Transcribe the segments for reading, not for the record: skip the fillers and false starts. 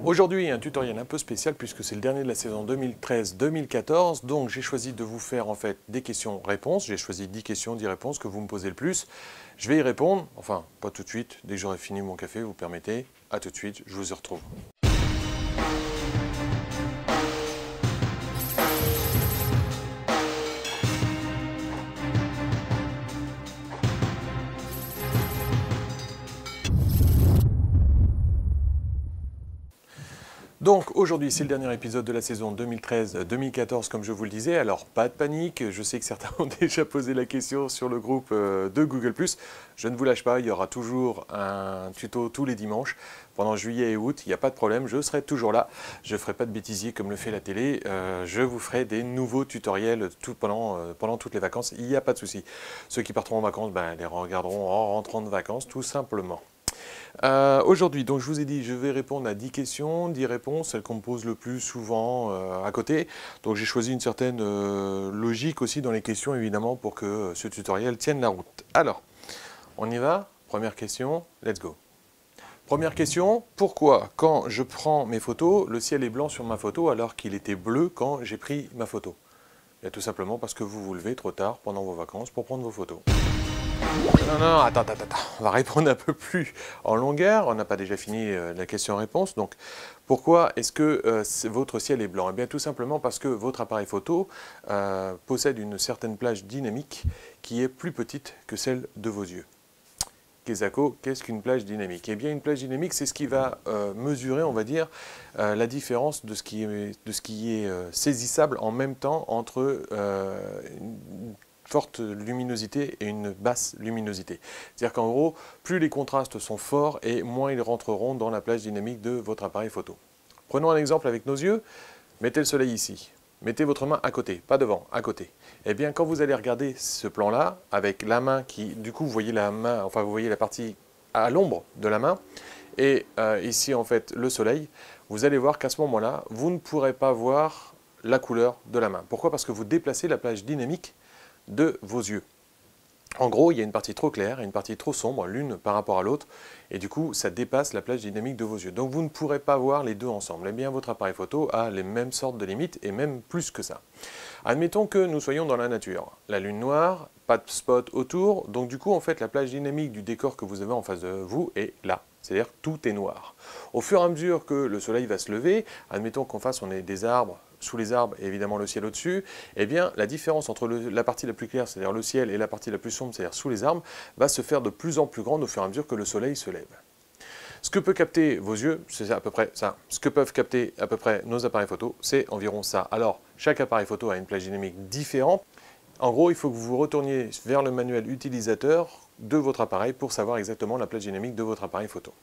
Aujourd'hui, un tutoriel un peu spécial puisque c'est le dernier de la saison 2013-2014. Donc j'ai choisi de vous faire en fait des questions-réponses. J'ai choisi 10 questions, 10 réponses que vous me posez le plus. Je vais y répondre, enfin pas tout de suite, dès que j'aurai fini mon café, vous permettez. À tout de suite, je vous y retrouve. Donc aujourd'hui c'est le dernier épisode de la saison 2013-2014 comme je vous le disais, alors pas de panique, je sais que certains ont déjà posé la question sur le groupe de Google+, je ne vous lâche pas, il y aura toujours un tuto tous les dimanches, pendant juillet et août, il n'y a pas de problème, je serai toujours là, je ne ferai pas de bêtisier comme le fait la télé, je vous ferai des nouveaux tutoriels pendant toutes les vacances, il n'y a pas de souci. Ceux qui partiront en vacances, les regarderont en rentrant de vacances tout simplement. Aujourd'hui, donc je vous ai dit, je vais répondre à 10 questions, 10 réponses, celles qu'on me pose le plus souvent à côté. Donc j'ai choisi une certaine logique aussi dans les questions, évidemment, pour que ce tutoriel tienne la route. Alors, on y va. Première question, let's go. Première question, pourquoi quand je prends mes photos, le ciel est blanc sur ma photo alors qu'il était bleu quand j'ai pris ma photo? Et tout simplement parce que vous vous levez trop tard pendant vos vacances pour prendre vos photos. Non, attends. On va répondre un peu plus en longueur. On n'a pas déjà fini la question-réponse. Donc, pourquoi est-ce que votre ciel est blanc? Eh bien, tout simplement parce que votre appareil photo possède une certaine plage dynamique qui est plus petite que celle de vos yeux. Kezako, qu'est-ce qu'une plage dynamique? Eh bien, une plage dynamique, c'est ce qui va mesurer, on va dire, la différence de ce qui est saisissable en même temps entre une forte luminosité et une basse luminosité. C'est-à-dire qu'en gros, plus les contrastes sont forts et moins ils rentreront dans la plage dynamique de votre appareil photo. Prenons un exemple avec nos yeux. Mettez le soleil ici. Mettez votre main à côté, pas devant, à côté. Eh bien, quand vous allez regarder ce plan-là, avec la main qui, du coup, vous voyez la main, enfin, vous voyez la partie à l'ombre de la main, et ici, en fait, le soleil, vous allez voir qu'à ce moment-là, vous ne pourrez pas voir la couleur de la main. Pourquoi? Parce que vous déplacez la plage dynamique de vos yeux. En gros, il y a une partie trop claire et une partie trop sombre, l'une par rapport à l'autre, et du coup, ça dépasse la plage dynamique de vos yeux. Donc, vous ne pourrez pas voir les deux ensemble. Eh bien, votre appareil photo a les mêmes sortes de limites, et même plus que ça. Admettons que nous soyons dans la nature. La lune noire, pas de spot autour, donc du coup, en fait, la plage dynamique du décor que vous avez en face de vous est là. C'est-à-dire que tout est noir. Au fur et à mesure que le soleil va se lever, admettons qu'en face, on ait des arbres, sous les arbres et évidemment le ciel au-dessus, eh bien la différence entre la partie la plus claire, c'est-à-dire le ciel, et la partie la plus sombre, c'est-à-dire sous les arbres, va se faire de plus en plus grande au fur et à mesure que le soleil se lève. Ce que peut capter vos yeux, c'est à peu près ça. Ce que peuvent capter à peu près nos appareils photo, c'est environ ça. Alors, chaque appareil photo a une plage dynamique différente. En gros, il faut que vous vous retourniez vers le manuel utilisateur de votre appareil pour savoir exactement la plage dynamique de votre appareil photo.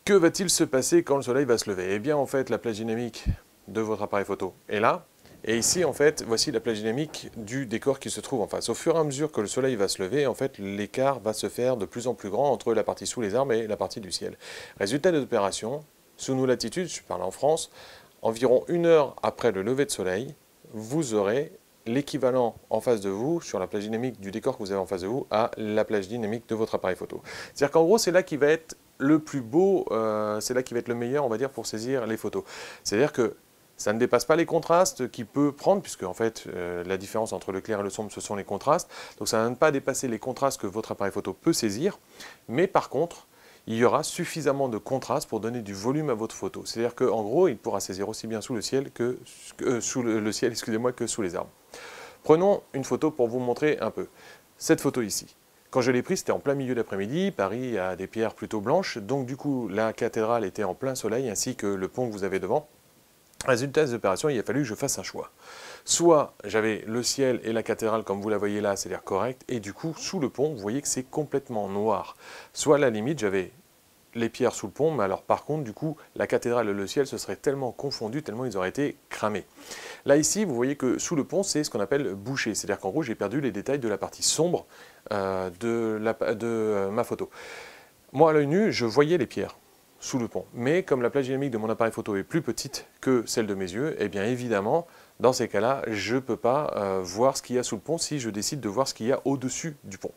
Que va-t-il se passer quand le soleil va se lever? Eh bien, en fait, la plage dynamique de votre appareil photo est là. Et ici, en fait, voici la plage dynamique du décor qui se trouve en face. Au fur et à mesure que le soleil va se lever, en fait, l'écart va se faire de plus en plus grand entre la partie sous les arbres et la partie du ciel. Résultat de l'opération, sous nos latitudes, je parle en France, environ 1 heure après le lever de soleil, vous aurez l'équivalent en face de vous, sur la plage dynamique du décor que vous avez en face de vous, à la plage dynamique de votre appareil photo. C'est-à-dire qu'en gros, c'est là qui va être le plus beau, c'est là qui va être le meilleur, on va dire, pour saisir les photos. C'est-à-dire que ça ne dépasse pas les contrastes qu'il peut prendre, puisque en fait, la différence entre le clair et le sombre, ce sont les contrastes. Donc ça ne va pas dépasser les contrastes que votre appareil photo peut saisir. Mais par contre, il y aura suffisamment de contraste pour donner du volume à votre photo. C'est-à-dire qu'en gros, il pourra saisir aussi bien sous le ciel que sous le ciel, excusez-moi, que sous les arbres. Prenons une photo pour vous montrer un peu. Cette photo ici. Quand je l'ai prise, c'était en plein milieu d'après-midi. Paris a des pierres plutôt blanches. Donc du coup, la cathédrale était en plein soleil, ainsi que le pont que vous avez devant. Résultat des opérations, il a fallu que je fasse un choix. Soit j'avais le ciel et la cathédrale comme vous la voyez là, c'est-à-dire correct, et du coup, sous le pont, vous voyez que c'est complètement noir. Soit à la limite, j'avais les pierres sous le pont, mais alors par contre, du coup, la cathédrale et le ciel se seraient tellement confondus, tellement ils auraient été cramés. Là, ici, vous voyez que sous le pont, c'est ce qu'on appelle bouché, c'est-à-dire qu'en gros, j'ai perdu les détails de la partie sombre de ma photo. Moi, à l'œil nu, je voyais les pierres sous le pont. Mais comme la plage dynamique de mon appareil photo est plus petite que celle de mes yeux, eh bien évidemment, dans ces cas-là, je ne peux pas voir ce qu'il y a sous le pont si je décide de voir ce qu'il y a au-dessus du pont.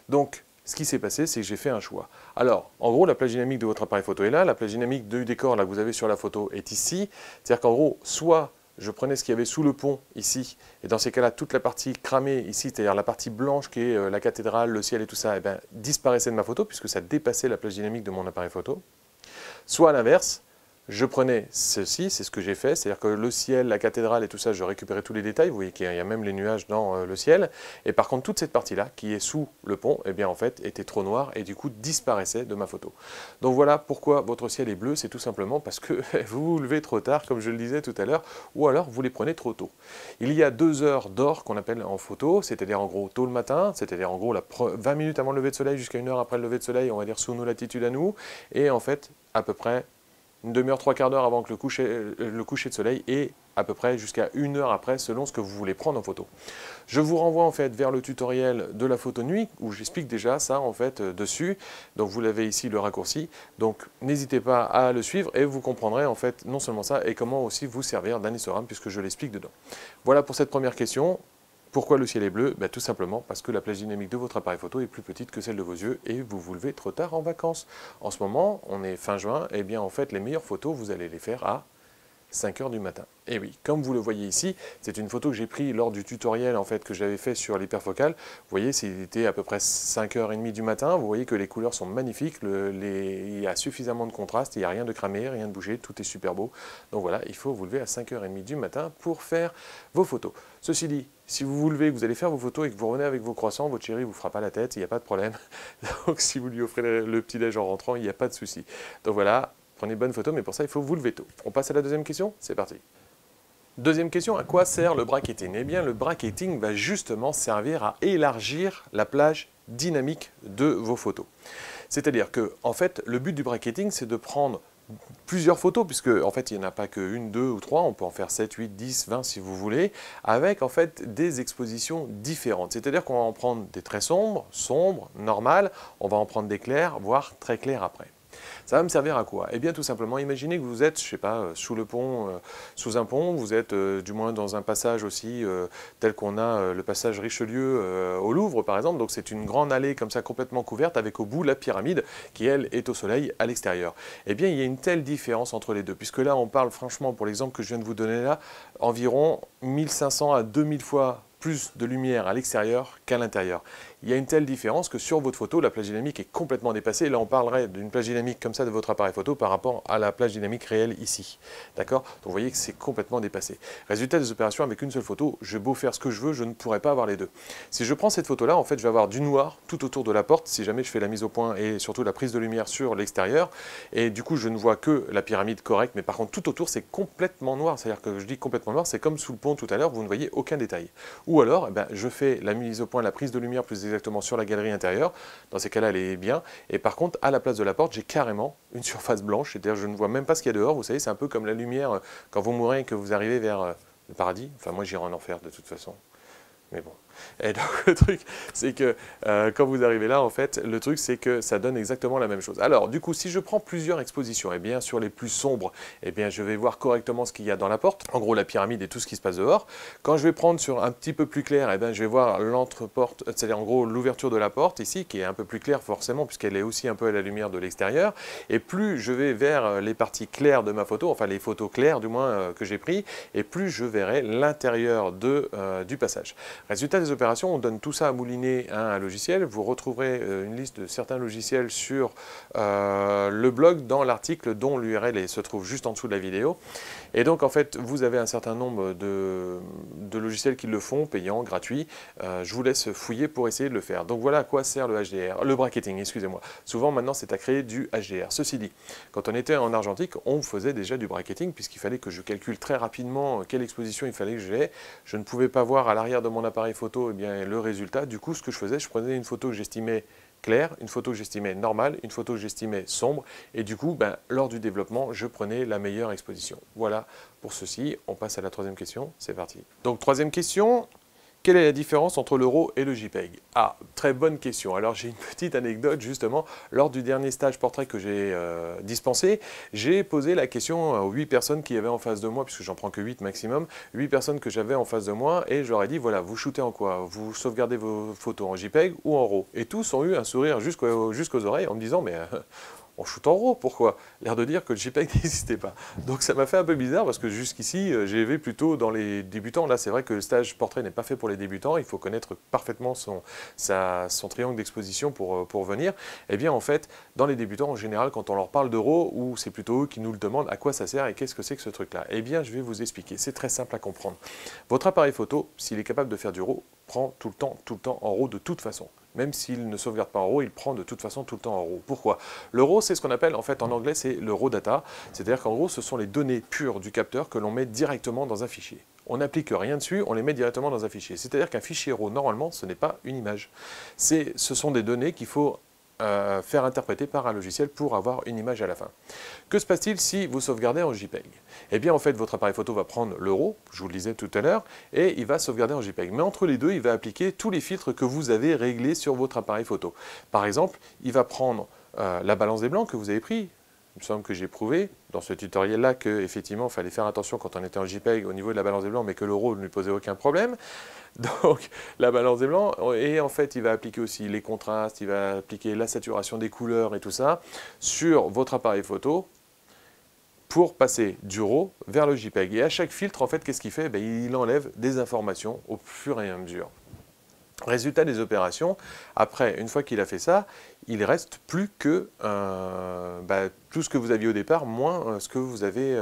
Donc, ce qui s'est passé, c'est que j'ai fait un choix. Alors, en gros, la plage dynamique de votre appareil photo est là, la plage dynamique du décor là, que vous avez sur la photo est ici. C'est-à-dire qu'en gros, soit je prenais ce qu'il y avait sous le pont ici, et dans ces cas-là, toute la partie cramée ici, c'est-à-dire la partie blanche qui est la cathédrale, le ciel et tout ça, eh ben, disparaissait de ma photo, puisque ça dépassait la plage dynamique de mon appareil photo. Soit à l'inverse, je prenais ceci, c'est ce que j'ai fait, c'est-à-dire que le ciel, la cathédrale et tout ça, je récupérais tous les détails, vous voyez qu'il y a même les nuages dans le ciel, et par contre toute cette partie-là, qui est sous le pont, eh bien en fait était trop noire et du coup disparaissait de ma photo. Donc voilà pourquoi votre ciel est bleu, c'est tout simplement parce que vous vous levez trop tard, comme je le disais tout à l'heure, ou alors vous les prenez trop tôt. Il y a 2 heures d'or qu'on appelle en photo, c'est-à-dire en gros tôt le matin, c'est-à-dire en gros 20 minutes avant le lever de soleil jusqu'à 1 heure après le lever de soleil, on va dire sous nos latitudes à nous, et en fait à peu près une demi-heure, 3/4 d'heure avant que le coucher de soleil et à peu près jusqu'à 1 heure après selon ce que vous voulez prendre en photo. Je vous renvoie en fait vers le tutoriel de la photo nuit où j'explique déjà ça en fait dessus. Donc vous l'avez ici le raccourci. Donc n'hésitez pas à le suivre et vous comprendrez en fait non seulement ça et comment aussi vous servir d'un histogramme puisque je l'explique dedans. Voilà pour cette première question. Pourquoi le ciel est bleu? Tout simplement parce que la plage dynamique de votre appareil photo est plus petite que celle de vos yeux et vous vous levez trop tard en vacances. En ce moment, on est fin juin, et bien en fait les meilleures photos, vous allez les faire à 5 heures du matin. Et oui, comme vous le voyez ici, c'est une photo que j'ai prise lors du tutoriel en fait, que j'avais fait sur l'hyperfocale. Vous voyez, c'était à peu près 5h30 du matin. Vous voyez que les couleurs sont magnifiques, il y a suffisamment de contraste, il n'y a rien de cramé, rien de bougé, tout est super beau. Donc voilà, il faut vous lever à 5h30 du matin pour faire vos photos. Ceci dit, si vous vous levez, que vous allez faire vos photos et que vous revenez avec vos croissants, votre chérie ne vous fera pas la tête, il n'y a pas de problème. Donc si vous lui offrez le petit-déj en rentrant, il n'y a pas de souci. Donc voilà. Prenez de bonnes photos, mais pour ça, il faut vous lever tôt. On passe à la deuxième question? C'est parti. Deuxième question, à quoi sert le bracketing? Eh bien, le bracketing va justement servir à élargir la plage dynamique de vos photos. C'est-à-dire que, en fait, le but du bracketing, c'est de prendre plusieurs photos, puisque en fait il n'y en a pas que 1, 2 ou 3, on peut en faire 7, 8, 10, 20 si vous voulez, avec en fait des expositions différentes. C'est-à-dire qu'on va en prendre des très sombres, normales, on va en prendre des clairs, voire très clairs après. Ça va me servir à quoi? Eh bien tout simplement, imaginez que vous êtes, je sais pas, sous le pont, sous un pont, vous êtes du moins dans un passage aussi tel qu'on a le passage Richelieu au Louvre par exemple, donc c'est une grande allée comme ça complètement couverte avec au bout la pyramide qui elle est au soleil à l'extérieur. Eh bien il y a une telle différence entre les deux, puisque là on parle franchement pour l'exemple que je viens de vous donner là, environ 1500 à 2000 fois plus de lumière à l'extérieur qu'à l'intérieur. Il y a une telle différence que sur votre photo, la plage dynamique est complètement dépassée. Là, on parlerait d'une plage dynamique comme ça de votre appareil photo par rapport à la plage dynamique réelle ici. D'accord? Donc, vous voyez que c'est complètement dépassé. Résultat des opérations avec une seule photo, je beau faire ce que je veux, je ne pourrais pas avoir les deux. Si je prends cette photo-là, en fait, je vais avoir du noir tout autour de la porte, si jamais je fais la mise au point et surtout la prise de lumière sur l'extérieur. Et du coup, je ne vois que la pyramide correcte, mais par contre, tout autour, c'est complètement noir. C'est-à-dire que je dis complètement noir, c'est comme sous le pont tout à l'heure, vous ne voyez aucun détail. Ou alors, je fais la mise au point, la prise de lumière plus exactement sur la galerie intérieure. Dans ces cas-là, elle est bien. Et par contre, à la place de la porte, j'ai carrément une surface blanche. C'est-à-dire, je ne vois même pas ce qu'il y a dehors. Vous savez, c'est un peu comme la lumière quand vous mourrez et que vous arrivez vers le paradis. Enfin, moi, j'irai en enfer de toute façon. Mais bon. Et donc le truc, c'est que quand vous arrivez là, en fait, le truc, c'est que ça donne exactement la même chose. Alors, du coup, si je prends plusieurs expositions, eh bien, sur les plus sombres, eh bien, je vais voir correctement ce qu'il y a dans la porte. En gros, la pyramide et tout ce qui se passe dehors. Quand je vais prendre sur un petit peu plus clair, eh bien, je vais voir l'entreporte, c'est-à-dire en gros l'ouverture de la porte ici, qui est un peu plus claire forcément, puisqu'elle est aussi un peu à la lumière de l'extérieur. Et plus je vais vers les parties claires de ma photo, enfin les photos claires du moins que j'ai pris, et plus je verrai l'intérieur du passage. Résultat des opérations, on donne tout ça à mouliner à un logiciel. Vous retrouverez une liste de certains logiciels sur le blog dans l'article dont l'URL se trouve juste en dessous de la vidéo. Et donc en fait, vous avez un certain nombre de logiciels qui le font, payants, gratuits. Je vous laisse fouiller pour essayer de le faire. Donc voilà à quoi sert le HDR, le bracketing, excusez-moi. Souvent maintenant, c'est à créer du HDR. Ceci dit, quand on était en argentique, on faisait déjà du bracketing puisqu'il fallait que je calcule très rapidement quelle exposition il fallait que j'ai. Je ne pouvais pas voir à l'arrière de mon appareil photo le résultat. Du coup, ce que je faisais, je prenais une photo que j'estimais claire, une photo que j'estimais normale, une photo que j'estimais sombre, et du coup, lors du développement, je prenais la meilleure exposition. Voilà pour ceci. On passe à la troisième question. C'est parti. Donc, troisième question. Quelle est la différence entre le RAW et le JPEG? Ah, très bonne question. Alors j'ai une petite anecdote justement. Lors du dernier stage portrait que j'ai dispensé, j'ai posé la question aux 8 personnes qui avaient en face de moi, puisque j'en prends que 8 maximum, 8 personnes que j'avais en face de moi, et je leur ai dit, voilà, vous shootez en quoi? Vous sauvegardez vos photos en JPEG ou en RAW? Et tous ont eu un sourire jusqu'aux oreilles en me disant, mais on shoot en RAW, pourquoi? L'air de dire que le JPEG n'existait pas. Donc ça m'a fait un peu bizarre parce que jusqu'ici, j'ai vu plutôt dans les débutants. Là, c'est vrai que le stage portrait n'est pas fait pour les débutants. Il faut connaître parfaitement son triangle d'exposition pour venir. Eh bien, en fait, dans les débutants, en général, quand on leur parle de RAW, ou c'est plutôt eux qui nous le demandent à quoi ça sert et qu'est-ce que c'est que ce truc-là. Eh bien, je vais vous expliquer. C'est très simple à comprendre. Votre appareil photo, s'il est capable de faire du RAW, prend tout le temps en RAW de toute façon. Même s'il ne sauvegarde pas en RAW, il prend de toute façon tout le temps en RAW. Pourquoi? Le RAW, c'est ce qu'on appelle, en fait, en anglais, c'est le RAW data. C'est-à-dire qu'en gros, ce sont les données pures du capteur que l'on met directement dans un fichier. On n'applique rien dessus, on les met directement dans un fichier. C'est-à-dire qu'un fichier RAW, normalement, ce n'est pas une image. Ce sont des données qu'il faut faire interpréter par un logiciel pour avoir une image à la fin. Que se passe-t-il si vous sauvegardez en JPEG? Eh bien, en fait, votre appareil photo va prendre le RAW, je vous le disais tout à l'heure, et il va sauvegarder en JPEG. Mais entre les deux, il va appliquer tous les filtres que vous avez réglés sur votre appareil photo. Par exemple, il va prendre la balance des blancs que vous avez pris. Il me semble que j'ai prouvé dans ce tutoriel-là qu'effectivement, il fallait faire attention quand on était en JPEG au niveau de la balance des blancs, mais que le RAW ne lui posait aucun problème. Donc, la balance des blancs, et en fait, il va appliquer aussi les contrastes, il va appliquer la saturation des couleurs et tout ça sur votre appareil photo pour passer du RAW vers le JPEG. Et à chaque filtre, en fait, qu'est-ce qu'il fait? Il enlève des informations au fur et à mesure. Résultat des opérations, après, une fois qu'il a fait ça, il ne reste plus que tout ce que vous aviez au départ, moins ce que vous avez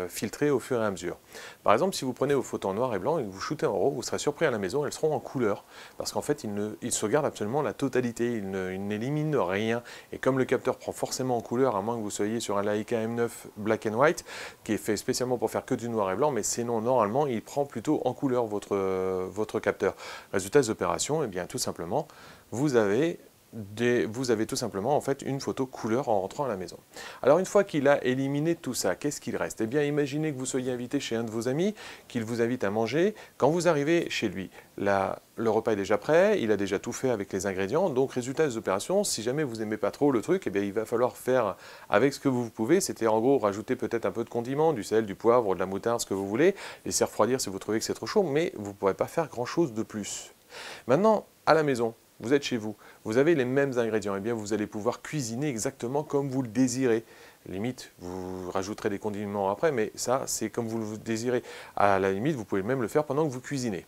filtré au fur et à mesure. Par exemple, si vous prenez vos photos en noir et blanc et que vous shootez en RAW, vous serez surpris à la maison, elles seront en couleur. Parce qu'en fait, il sauvegarde absolument la totalité, il n'élimine rien. Et comme le capteur prend forcément en couleur, à moins que vous soyez sur un Leica M9 Black and White, qui est fait spécialement pour faire que du noir et blanc, mais sinon, normalement, il prend plutôt en couleur votre capteur. Résultat des opérations, eh bien, tout simplement, vous avez tout simplement en fait une photo couleur en rentrant à la maison. Alors une fois qu'il a éliminé tout ça, qu'est-ce qu'il reste? Eh bien imaginez que vous soyez invité chez un de vos amis, qu'il vous invite à manger. Quand vous arrivez chez lui, le repas est déjà prêt, il a déjà tout fait avec les ingrédients, donc résultat des opérations, si jamais vous n'aimez pas trop le truc, eh bien il va falloir faire avec ce que vous pouvez, c'était en gros rajouter peut-être un peu de condiments, du sel, du poivre, de la moutarde, ce que vous voulez, laisser refroidir si vous trouvez que c'est trop chaud, mais vous ne pourrez pas faire grand chose de plus. Maintenant, à la maison, vous êtes chez vous, vous avez les mêmes ingrédients, et bien vous allez pouvoir cuisiner exactement comme vous le désirez. Limite, vous rajouterez des condiments après, mais ça, c'est comme vous le désirez. À la limite, vous pouvez même le faire pendant que vous cuisinez.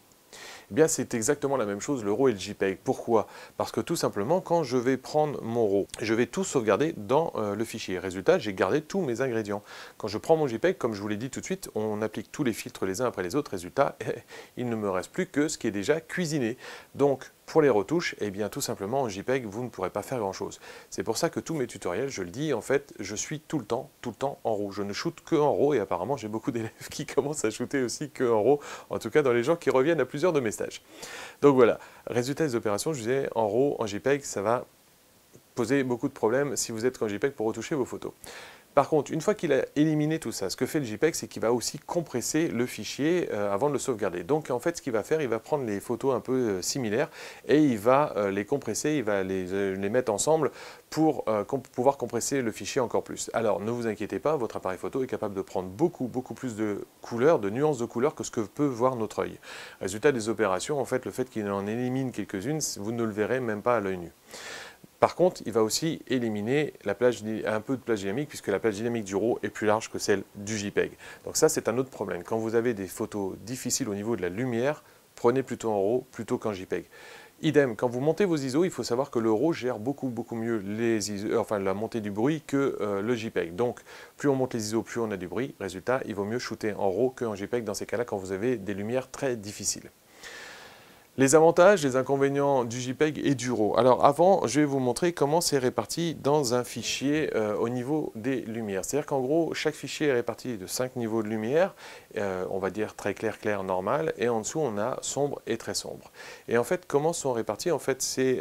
Eh bien, c'est exactement la même chose, le RAW et le JPEG. Pourquoi? Parce que tout simplement, quand je vais prendre mon RAW, je vais tout sauvegarder dans le fichier. Résultat, j'ai gardé tous mes ingrédients. Quand je prends mon JPEG, comme je vous l'ai dit tout de suite, on applique tous les filtres les uns après les autres. Résultat, il ne me reste plus que ce qui est déjà cuisiné. Donc, pour les retouches, eh bien, tout simplement, en JPEG, vous ne pourrez pas faire grand-chose. C'est pour ça que tous mes tutoriels, je le dis, en fait, je suis tout le temps en RAW. Je ne shoot que en RAW et apparemment, j'ai beaucoup d'élèves qui commencent à shooter aussi que en RAW, en tout cas dans les gens qui reviennent à plusieurs de mes stages. Donc voilà, résultat des opérations, je disais, en RAW, en JPEG, ça va poser beaucoup de problèmes si vous êtes en JPEG pour retoucher vos photos. Par contre, une fois qu'il a éliminé tout ça, ce que fait le JPEG, c'est qu'il va aussi compresser le fichier avant de le sauvegarder. Donc en fait, ce qu'il va faire, il va prendre les photos un peu similaires et il va les compresser, il va les mettre ensemble pour pouvoir compresser le fichier encore plus. Alors ne vous inquiétez pas, votre appareil photo est capable de prendre beaucoup plus de couleurs, de nuances de couleurs que ce que peut voir notre œil. Résultat des opérations, en fait, le fait qu'il en élimine quelques-unes, vous ne le verrez même pas à l'œil nu. Par contre, il va aussi éliminer un peu de plage dynamique puisque la plage dynamique du RAW est plus large que celle du JPEG. Donc ça, c'est un autre problème. Quand vous avez des photos difficiles au niveau de la lumière, prenez plutôt en RAW plutôt qu'en JPEG. Idem, quand vous montez vos ISO, il faut savoir que le RAW gère beaucoup mieux la montée du bruit que le JPEG. Donc, plus on monte les ISO, plus on a du bruit. Résultat, il vaut mieux shooter en RAW qu'en JPEG dans ces cas-là quand vous avez des lumières très difficiles. Les avantages, les inconvénients du JPEG et du RAW. Alors avant, je vais vous montrer comment c'est réparti dans un fichier au niveau des lumières. C'est-à-dire qu'en gros, chaque fichier est réparti de 5 niveaux de lumière, on va dire très clair, normal, et en dessous on a sombre et très sombre. Et en fait, comment sont répartis en fait ces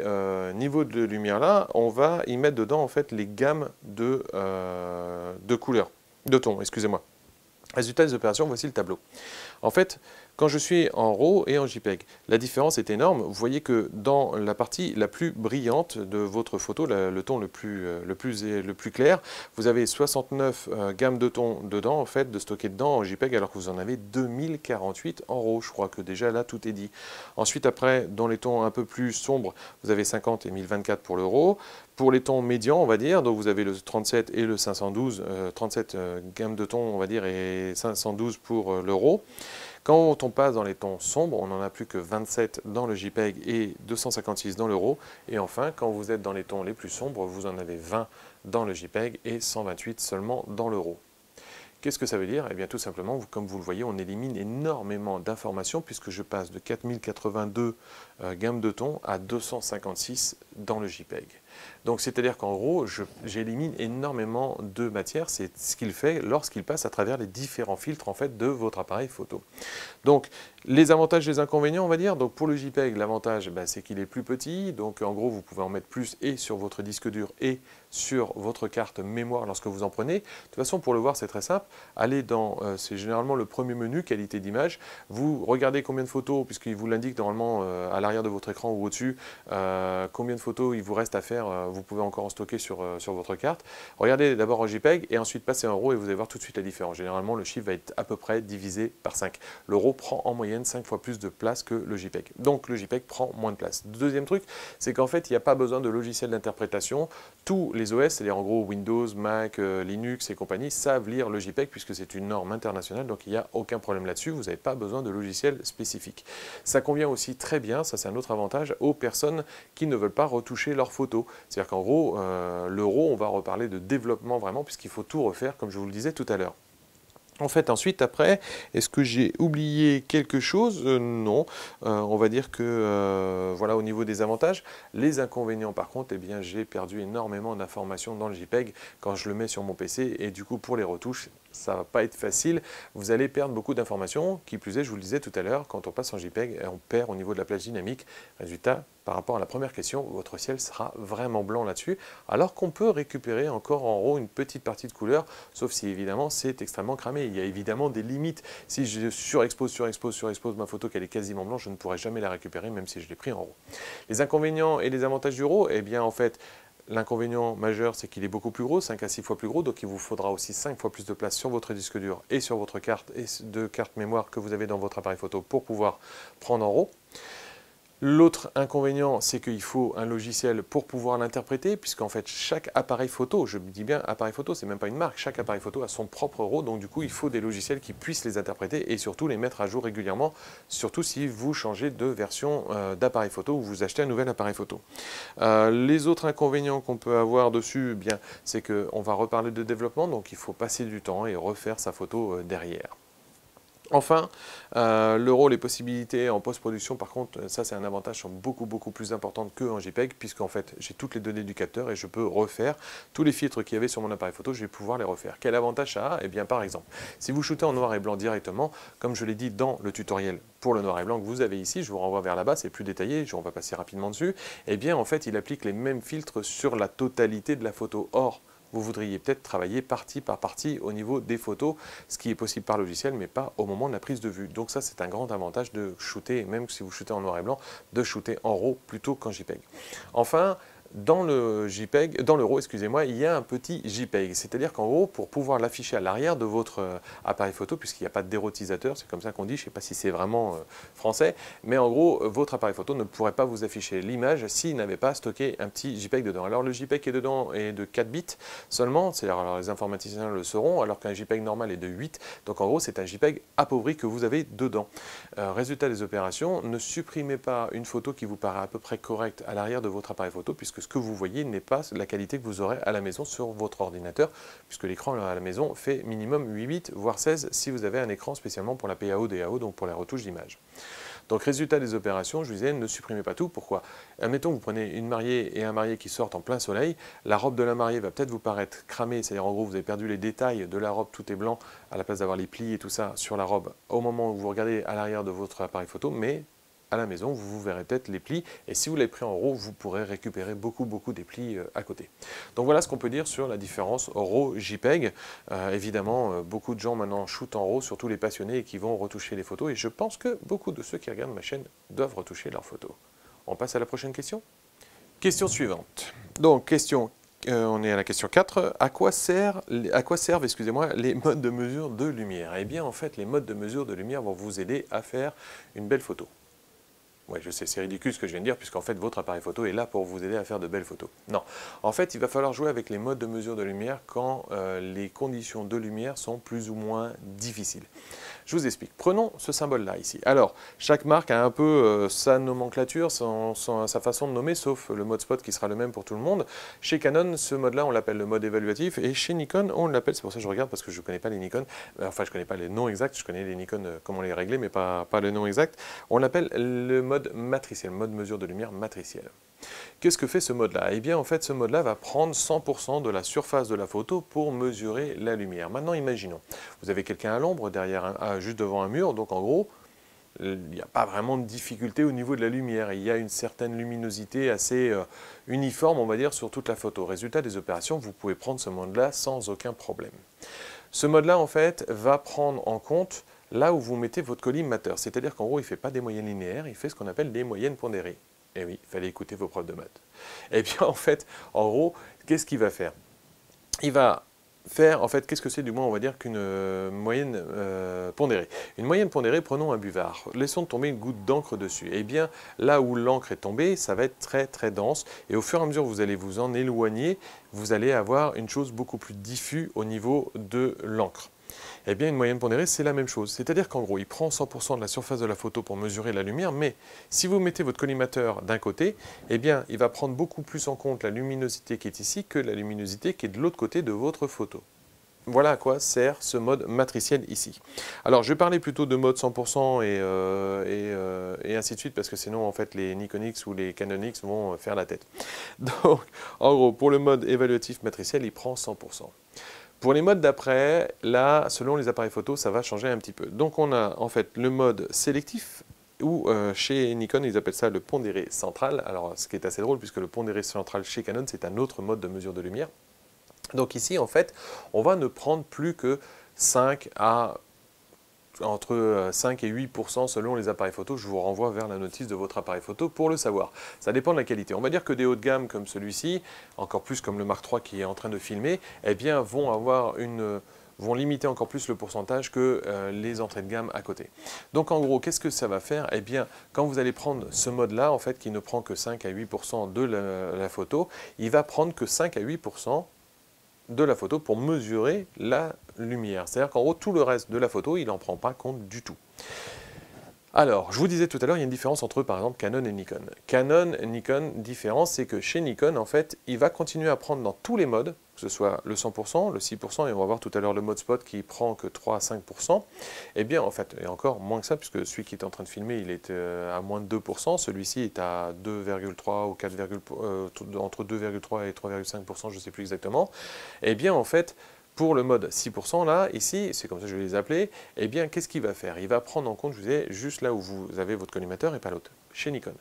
niveaux de lumière-là? On va y mettre dedans en fait les gammes de couleurs, de tons, excusez-moi. Résultat des opérations, voici le tableau. En fait, quand je suis en RAW et en JPEG, la différence est énorme. Vous voyez que dans la partie la plus brillante de votre photo, le ton le plus clair, vous avez 69 gammes de tons dedans, en fait, de stocker dedans en JPEG, alors que vous en avez 2048 en RAW. Je crois que déjà là, tout est dit. Ensuite, après, dans les tons un peu plus sombres, vous avez 50 et 1024 pour le RAW. Pour les tons médians, on va dire, donc vous avez le 37 et le 512, 37 gammes de tons, on va dire, et 512 pour le RAW. Quand on passe dans les tons sombres, on n'en a plus que 27 dans le JPEG et 256 dans le RAW. Et enfin, quand vous êtes dans les tons les plus sombres, vous en avez 20 dans le JPEG et 128 seulement dans le RAW. Qu'est-ce que ça veut dire? Eh bien tout simplement, comme vous le voyez, on élimine énormément d'informations puisque je passe de 4082 gammes de tons à 256 dans le JPEG. Donc c'est-à-dire qu'en gros, j'élimine énormément de matière. C'est ce qu'il fait lorsqu'il passe à travers les différents filtres en fait, de votre appareil photo. Donc les avantages et les inconvénients, on va dire. Donc pour le JPEG, l'avantage, c'est qu'il est plus petit. Donc en gros, vous pouvez en mettre plus et sur votre disque dur et sur votre carte mémoire lorsque vous en prenez. De toute façon, pour le voir, c'est très simple. Allez dans, c'est généralement le premier menu, qualité d'image. Vous regardez combien de photos, puisqu'il vous l'indique normalement à l'arrière de votre écran ou au-dessus, combien de photos il vous reste à faire. Vous pouvez encore en stocker sur votre carte. Regardez d'abord en JPEG et ensuite passez en RAW et vous allez voir tout de suite la différence. Généralement, le chiffre va être à peu près divisé par 5. Le RAW prend en moyenne 5 fois plus de place que le JPEG. Donc le JPEG prend moins de place. Deuxième truc, c'est qu'en fait, il n'y a pas besoin de logiciel d'interprétation. Tous les OS, c'est-à-dire en gros Windows, Mac, Linux et compagnie, savent lire le JPEG puisque c'est une norme internationale, donc il n'y a aucun problème là-dessus, vous n'avez pas besoin de logiciel spécifique. Ça convient aussi très bien, ça c'est un autre avantage, aux personnes qui ne veulent pas retoucher leurs photos. C'est-à-dire qu'en gros, le RAW, on va reparler de développement vraiment puisqu'il faut tout refaire comme je vous le disais tout à l'heure. En fait, ensuite, après, est-ce que j'ai oublié quelque chose? Non. On va dire que, voilà, au niveau des avantages. Les inconvénients, par contre, eh bien, j'ai perdu énormément d'informations dans le JPEG quand je le mets sur mon PC. Et du coup, pour les retouches, ça ne va pas être facile. Vous allez perdre beaucoup d'informations. Qui plus est, je vous le disais tout à l'heure, quand on passe en JPEG, on perd au niveau de la plage dynamique. Résultat, par rapport à la première question, votre ciel sera vraiment blanc là-dessus, alors qu'on peut récupérer encore en RAW une petite partie de couleur, sauf si évidemment c'est extrêmement cramé. Il y a évidemment des limites. Si je surexpose ma photo qu'elle est quasiment blanche, je ne pourrai jamais la récupérer, même si je l'ai pris en RAW. Les inconvénients et les avantages du RAW, eh bien en fait, l'inconvénient majeur, c'est qu'il est beaucoup plus gros, 5 à 6 fois plus gros, donc il vous faudra aussi 5 fois plus de place sur votre disque dur et sur votre carte et de carte mémoire que vous avez dans votre appareil photo pour pouvoir prendre en RAW. L'autre inconvénient, c'est qu'il faut un logiciel pour pouvoir l'interpréter, puisqu'en fait, chaque appareil photo, je dis bien appareil photo, c'est même pas une marque, chaque appareil photo a son propre RAW, donc du coup, il faut des logiciels qui puissent les interpréter et surtout les mettre à jour régulièrement, surtout si vous changez de version d'appareil photo ou vous achetez un nouvel appareil photo. Les autres inconvénients qu'on peut avoir dessus, bien, c'est qu'on va reparler de développement, donc il faut passer du temps et refaire sa photo derrière. Enfin, le RAW, les possibilités en post-production, par contre, ça c'est un avantage, sont beaucoup plus importantes qu'en JPEG, puisqu'en fait j'ai toutes les données du capteur et je peux refaire tous les filtres qu'il y avait sur mon appareil photo, je vais pouvoir les refaire. Quel avantage ça a? Eh bien par exemple, si vous shootez en noir et blanc directement, comme je l'ai dit dans le tutoriel pour le noir et blanc que vous avez ici, je vous renvoie vers là-bas, c'est plus détaillé, on va passer rapidement dessus, eh bien en fait il applique les mêmes filtres sur la totalité de la photo. Or, vous voudriez peut-être travailler partie par partie au niveau des photos, ce qui est possible par logiciel, mais pas au moment de la prise de vue. Donc ça, c'est un grand avantage de shooter, même si vous shootez en noir et blanc, de shooter en RAW plutôt qu'en JPEG. Enfin, dans le JPEG, dans le RAW, excusez-moi, il y a un petit JPEG. C'est-à-dire qu'en gros, pour pouvoir l'afficher à l'arrière de votre appareil photo, puisqu'il n'y a pas de dérottisateur, c'est comme ça qu'on dit, je ne sais pas si c'est vraiment français, mais en gros, votre appareil photo ne pourrait pas vous afficher l'image s'il n'avait pas stocké un petit JPEG dedans. Alors le JPEG qui est dedans est de 4 bits seulement, c'est-à-dire les informaticiens le sauront, alors qu'un JPEG normal est de 8. Donc en gros, c'est un JPEG appauvri que vous avez dedans. Résultat des opérations, ne supprimez pas une photo qui vous paraît à peu près correcte à l'arrière de votre appareil photo, puisque ce que vous voyez n'est pas la qualité que vous aurez à la maison sur votre ordinateur, puisque l'écran à la maison fait minimum 8 bits, voire 16 si vous avez un écran spécialement pour la PAO, DAO, donc pour la retouche d'image. Donc résultat des opérations, je vous disais, ne supprimez pas tout. Pourquoi? Admettons que vous prenez une mariée et un marié qui sortent en plein soleil, la robe de la mariée va peut-être vous paraître cramée, c'est-à-dire en gros vous avez perdu les détails de la robe, tout est blanc, à la place d'avoir les plis et tout ça sur la robe au moment où vous regardez à l'arrière de votre appareil photo, mais à la maison, vous verrez peut-être les plis, et si vous l'avez pris en RAW, vous pourrez récupérer beaucoup des plis à côté. Donc voilà ce qu'on peut dire sur la différence RAW-JPEG. Évidemment, beaucoup de gens maintenant shootent en RAW, surtout les passionnés et qui vont retoucher les photos, et je pense que beaucoup de ceux qui regardent ma chaîne doivent retoucher leurs photos. On passe à la prochaine question. Question suivante. Donc, on est à la question 4. À quoi servent les modes de mesure de lumière? Eh bien, en fait, les modes de mesure de lumière vont vous aider à faire une belle photo. Oui, je sais, c'est ridicule ce que je viens de dire, puisqu'en fait, votre appareil photo est là pour vous aider à faire de belles photos. Non. En fait, il va falloir jouer avec les modes de mesure de lumière quand les conditions de lumière sont plus ou moins difficiles. Je vous explique. Prenons ce symbole-là ici. Alors, chaque marque a un peu sa nomenclature, sa façon de nommer, sauf le mode spot qui sera le même pour tout le monde. Chez Canon, ce mode-là, on l'appelle le mode évaluatif, et chez Nikon, on l'appelle, c'est pour ça que je regarde, parce que je ne connais pas les Nikon, enfin, je ne connais pas les noms exacts, je connais les Nikon, comment les régler, mais pas le nom exact. On l'appelle le mode matriciel, mode mesure de lumière matriciel. Qu'est-ce que fait ce mode-là? Eh bien, en fait, ce mode-là va prendre 100% de la surface de la photo pour mesurer la lumière. Maintenant, imaginons, vous avez quelqu'un à l'ombre, juste devant un mur, donc en gros, il n'y a pas vraiment de difficulté au niveau de la lumière. Il y a une certaine luminosité assez uniforme, on va dire, sur toute la photo. Résultat des opérations, vous pouvez prendre ce mode-là sans aucun problème. Ce mode-là, en fait, va prendre en compte là où vous mettez votre collimateur. C'est-à-dire qu'en gros, il ne fait pas des moyennes linéaires, il fait ce qu'on appelle des moyennes pondérées. Eh oui, il fallait écouter vos profs de maths. Eh bien, en fait, en gros, qu'est-ce qu'il va faire? Il va faire, en fait, qu'est-ce que c'est du moins, on va dire, qu'une moyenne pondérée? Une moyenne pondérée, prenons un buvard, laissons tomber une goutte d'encre dessus. Eh bien, là où l'encre est tombée, ça va être très dense, et au fur et à mesure que vous allez vous en éloigner, vous allez avoir une chose beaucoup plus diffuse au niveau de l'encre. Eh bien, une moyenne pondérée, c'est la même chose. C'est-à-dire qu'en gros, il prend 100% de la surface de la photo pour mesurer la lumière, mais si vous mettez votre collimateur d'un côté, eh bien, il va prendre beaucoup plus en compte la luminosité qui est ici que la luminosité qui est de l'autre côté de votre photo. Voilà à quoi sert ce mode matriciel ici. Alors, je vais parler plutôt de mode 100% et ainsi de suite, parce que sinon, en fait, les Nikon X ou les Canon X vont faire la tête. Donc, en gros, pour le mode évaluatif matriciel, il prend 100%. Pour les modes d'après, là, selon les appareils photo, ça va changer un petit peu. Donc on a en fait le mode sélectif, ou chez Nikon, ils appellent ça le pondéré central. Alors ce qui est assez drôle, puisque le pondéré central chez Canon, c'est un autre mode de mesure de lumière. Donc ici, en fait, on va ne prendre plus que entre 5 et 8% selon les appareils photo. Je vous renvoie vers la notice de votre appareil photo pour le savoir. Ça dépend de la qualité. On va dire que des hauts de gamme comme celui-ci, encore plus comme le Mark III qui est en train de filmer, eh bien vont limiter encore plus le pourcentage que les entrées de gamme à côté. Donc en gros, qu'est-ce que ça va faire? Eh bien, quand vous allez prendre ce mode-là, en fait, qui ne prend que 5 à 8% de la photo, il va prendre que 5 à 8% de la photo pour mesurer la lumière. C'est-à-dire qu'en gros, tout le reste de la photo, il n'en prend pas compte du tout. Alors, je vous disais tout à l'heure, il y a une différence entre, par exemple, Canon et Nikon. Canon et Nikon, différence, c'est que chez Nikon, en fait, il va continuer à prendre dans tous les modes, que ce soit le 100%, le 6%, et on va voir tout à l'heure le mode spot qui prend que 3 à 5%. Eh bien, en fait, et encore moins que ça, puisque celui qui est en train de filmer, il est à moins de 2%, celui-ci est à 2,3 ou 4, entre 2,3 et 3,5%, je ne sais plus exactement. Eh bien, en fait, pour le mode 6% là, ici, c'est comme ça que je vais les appeler, eh bien, qu'est-ce qu'il va faire? Il va prendre en compte, je vous disais, juste là où vous avez votre collimateur et pas l'autre, chez Nikon.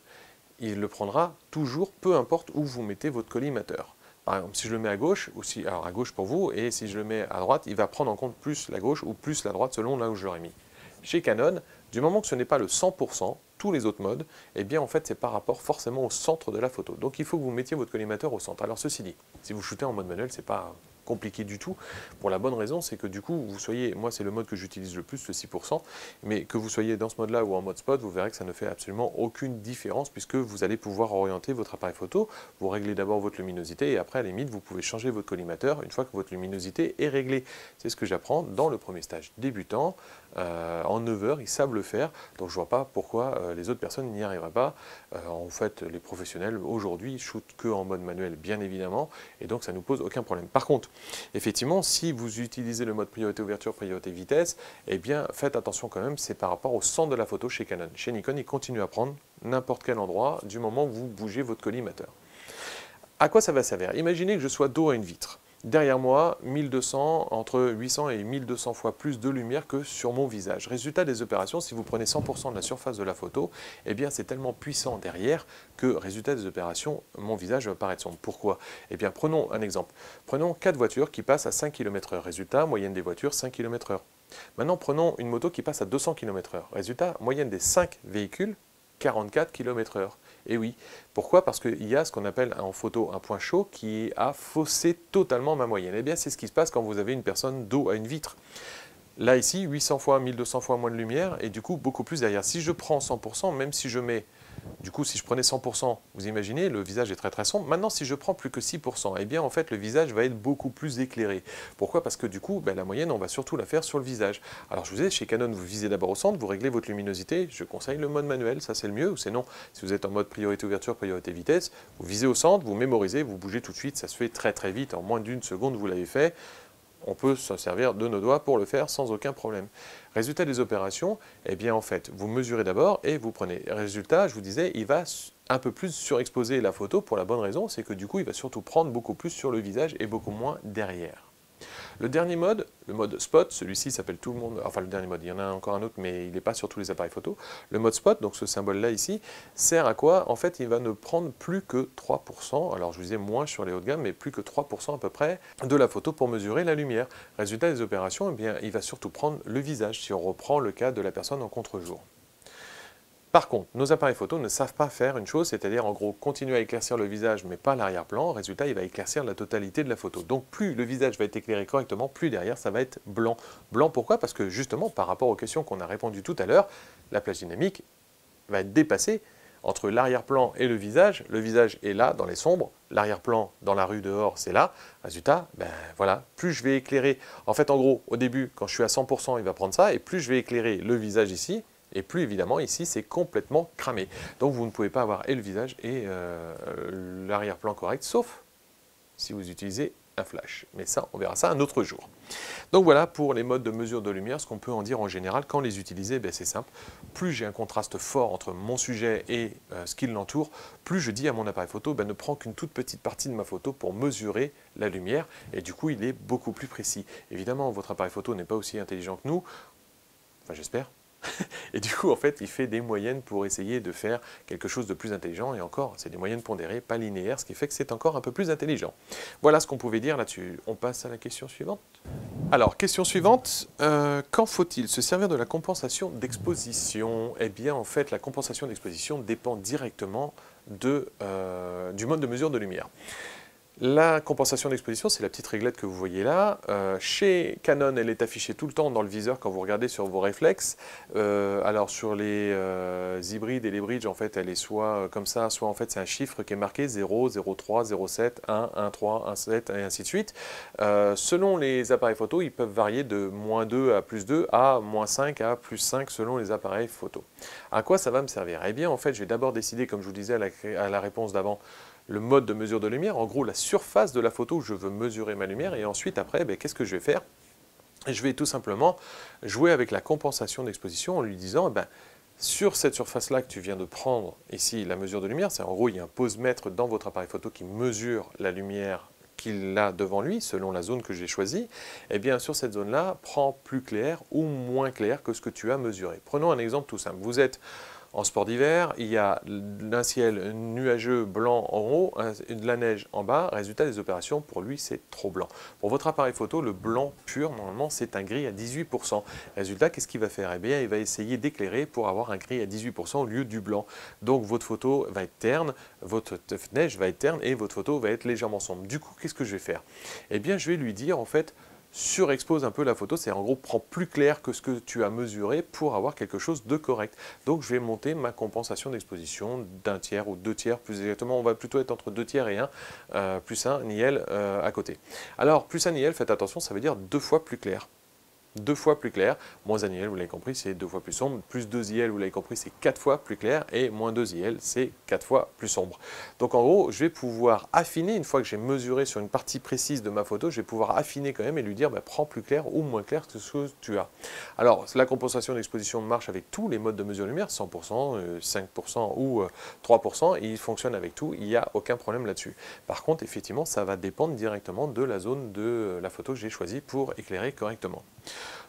Il le prendra toujours, peu importe où vous mettez votre collimateur. Par exemple, si je le mets à gauche, alors à gauche pour vous, et si je le mets à droite, il va prendre en compte plus la gauche ou plus la droite selon là où je l'aurais mis. Chez Canon, du moment que ce n'est pas le 100%, tous les autres modes, eh bien en fait c'est par rapport forcément au centre de la photo. Donc il faut que vous mettiez votre collimateur au centre. Alors ceci dit, si vous shootez en mode manuel, c'est pas compliqué du tout, pour la bonne raison, c'est que du coup, vous soyez, moi c'est le mode que j'utilise le plus, le 6%, mais que vous soyez dans ce mode-là ou en mode spot, vous verrez que ça ne fait absolument aucune différence, puisque vous allez pouvoir orienter votre appareil photo, vous réglez d'abord votre luminosité, et après à la limite, vous pouvez changer votre collimateur une fois que votre luminosité est réglée. C'est ce que j'apprends dans le premier stage débutant, en 9 heures, ils savent le faire, donc je ne vois pas pourquoi les autres personnes n'y arriveraient pas. En fait, les professionnels aujourd'hui shootent que en mode manuel, bien évidemment, et donc ça ne nous pose aucun problème. Par contre, effectivement, si vous utilisez le mode priorité ouverture, priorité vitesse, eh bien faites attention quand même, c'est par rapport au centre de la photo chez Canon. Chez Nikon, il continue à prendre n'importe quel endroit du moment où vous bougez votre collimateur. À quoi ça va servir? Imaginez que je sois dos à une vitre. Derrière moi, 1200, entre 800 et 1200 fois plus de lumière que sur mon visage. Résultat des opérations, si vous prenez 100% de la surface de la photo, eh bien c'est tellement puissant derrière que, résultat des opérations, mon visage va paraître sombre. Pourquoi? Eh bien prenons un exemple. Prenons 4 voitures qui passent à 5 km/h. Résultat, moyenne des voitures, 5 km/h. Maintenant, prenons une moto qui passe à 200 km/h. Résultat, moyenne des 5 véhicules, 44 km/h. Et oui, pourquoi? Parce qu'il y a ce qu'on appelle en photo un point chaud qui a faussé totalement ma moyenne. Eh bien, c'est ce qui se passe quand vous avez une personne dos à une vitre. Là, ici, 800 fois, 1200 fois moins de lumière et du coup, beaucoup plus derrière. Si je prends 100%, même si je mets, du coup, si je prenais 100%, vous imaginez, le visage est très très sombre. Maintenant, si je prends plus que 6%, eh bien, en fait, le visage va être beaucoup plus éclairé. Pourquoi? Parce que du coup, la moyenne, on va surtout la faire sur le visage. Alors, je vous ai, chez Canon, vous visez d'abord au centre, vous réglez votre luminosité. Je conseille le mode manuel, ça c'est le mieux. Ou sinon, si vous êtes en mode priorité ouverture, priorité vitesse, vous visez au centre, vous mémorisez, vous bougez tout de suite. Ça se fait très très vite. En moins d'une seconde, vous l'avez fait. On peut se servir de nos doigts pour le faire sans aucun problème. Résultat des opérations, eh bien en fait, vous mesurez d'abord et vous prenez. Résultat, je vous disais, il va un peu plus surexposer la photo pour la bonne raison, c'est que du coup, il va surtout prendre beaucoup plus sur le visage et beaucoup moins derrière. Le dernier mode, le mode spot, celui-ci s'appelle tout le monde, enfin le dernier mode, il y en a encore un autre, mais il n'est pas sur tous les appareils photo. Le mode spot, donc ce symbole-là ici, sert à quoi? En fait, il va ne prendre plus que 3%, alors je vous disais moins sur les hauts de gamme, mais plus que 3% à peu près de la photo pour mesurer la lumière. Résultat des opérations, eh bien, il va surtout prendre le visage, si on reprend le cas de la personne en contre-jour. Par contre, nos appareils photo ne savent pas faire une chose, c'est-à-dire en gros continuer à éclaircir le visage mais pas l'arrière-plan. Résultat, il va éclaircir la totalité de la photo. Donc plus le visage va être éclairé correctement, plus derrière ça va être blanc. Blanc pourquoi? Parce que justement par rapport aux questions qu'on a répondues tout à l'heure, la plage dynamique va être dépassée entre l'arrière-plan et le visage. Le visage est là dans les sombres, l'arrière-plan dans la rue dehors c'est là. Résultat, voilà, plus je vais éclairer, en fait en gros au début quand je suis à 100% il va prendre ça et plus je vais éclairer le visage ici, et plus évidemment ici c'est complètement cramé. Donc vous ne pouvez pas avoir et le visage et l'arrière-plan correct, sauf si vous utilisez un flash. Mais ça, on verra ça un autre jour. Donc voilà pour les modes de mesure de lumière, ce qu'on peut en dire en général. Quand les utiliser, c'est simple. Plus j'ai un contraste fort entre mon sujet et ce qui l'entoure, plus je dis à mon appareil photo, ne prends qu'une toute petite partie de ma photo pour mesurer la lumière. Et du coup, il est beaucoup plus précis. Évidemment, votre appareil photo n'est pas aussi intelligent que nous. Enfin, j'espère. Et du coup, en fait, il fait des moyennes pour essayer de faire quelque chose de plus intelligent. Et encore, c'est des moyennes pondérées, pas linéaires, ce qui fait que c'est encore un peu plus intelligent. Voilà ce qu'on pouvait dire là-dessus. On passe à la question suivante. Alors, question suivante. Quand faut-il se servir de la compensation d'exposition? Eh bien, en fait, la compensation d'exposition dépend directement du mode de mesure de lumière. La compensation d'exposition, c'est la petite réglette que vous voyez là. Chez Canon, elle est affichée tout le temps dans le viseur quand vous regardez sur vos réflexes. Alors sur les hybrides et les bridges, en fait, elle est soit comme ça, soit en fait c'est un chiffre qui est marqué 0, 0,3, 0,7, 1, 1,3, 1,7 et ainsi de suite. Selon les appareils photo, ils peuvent varier de -2 à +2 à -5 à +5 selon les appareils photo. À quoi ça va me servir? Eh bien, en fait, je vais d'abord décider, comme je vous disais à la réponse d'avant, le mode de mesure de lumière, en gros la surface de la photo où je veux mesurer ma lumière, et ensuite après, qu'est-ce que je vais faire? Je vais tout simplement jouer avec la compensation d'exposition en lui disant, sur cette surface-là que tu viens de prendre, ici la mesure de lumière, c'est en gros il y a un posemètre dans votre appareil photo qui mesure la lumière qu'il a devant lui, selon la zone que j'ai choisie, eh bien sur cette zone-là, prends plus clair ou moins clair que ce que tu as mesuré. Prenons un exemple tout simple. Vous êtes en sport d'hiver, il y a un ciel nuageux blanc en haut, de la neige en bas. Résultat des opérations, pour lui, c'est trop blanc. Pour votre appareil photo, le blanc pur, normalement, c'est un gris à 18%. Résultat, qu'est-ce qu'il va faire? Eh bien, il va essayer d'éclairer pour avoir un gris à 18% au lieu du blanc. Donc, votre photo va être terne, votre neige va être terne et votre photo va être légèrement sombre. Du coup, qu'est-ce que je vais faire? Eh bien, je vais lui dire, en fait, surexpose un peu la photo, c'est en gros prends plus clair que ce que tu as mesuré pour avoir quelque chose de correct. Donc je vais monter ma compensation d'exposition d'un tiers ou 2 tiers, plus exactement on va plutôt être entre 2 tiers et 1, plus 1 niel à côté. Alors plus 1 niel, faites attention, ça veut dire 2 fois plus clair. 2 fois plus clair, moins 1 IL, vous l'avez compris, c'est 2 fois plus sombre, plus 2 IL, vous l'avez compris, c'est 4 fois plus clair, et moins 2 IL, c'est 4 fois plus sombre. Donc en gros, je vais pouvoir affiner, une fois que j'ai mesuré sur une partie précise de ma photo, je vais pouvoir affiner quand même et lui dire, bah, prends plus clair ou moins clair que ce que tu as. Alors, la compensation d'exposition marche avec tous les modes de mesure lumière, 100%, 5% ou 3%, et il fonctionne avec tout, il n'y a aucun problème là-dessus. Par contre, effectivement, ça va dépendre directement de la zone de la photo que j'ai choisie pour éclairer correctement.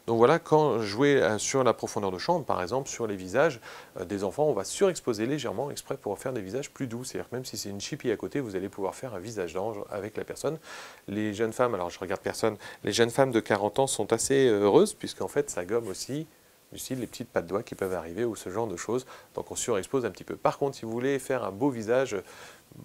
Donc voilà, quand jouer sur la profondeur de champ, par exemple sur les visages des enfants, on va surexposer légèrement exprès pour faire des visages plus doux. C'est-à-dire que même si c'est une chipie à côté, vous allez pouvoir faire un visage d'ange avec la personne. Les jeunes femmes, alors je regarde personne, les jeunes femmes de 40 ans sont assez heureuses puisqu'en fait ça gomme aussi du style les petites pattes doigts qui peuvent arriver ou ce genre de choses. Donc on surexpose un petit peu. Par contre, si vous voulez faire un beau visage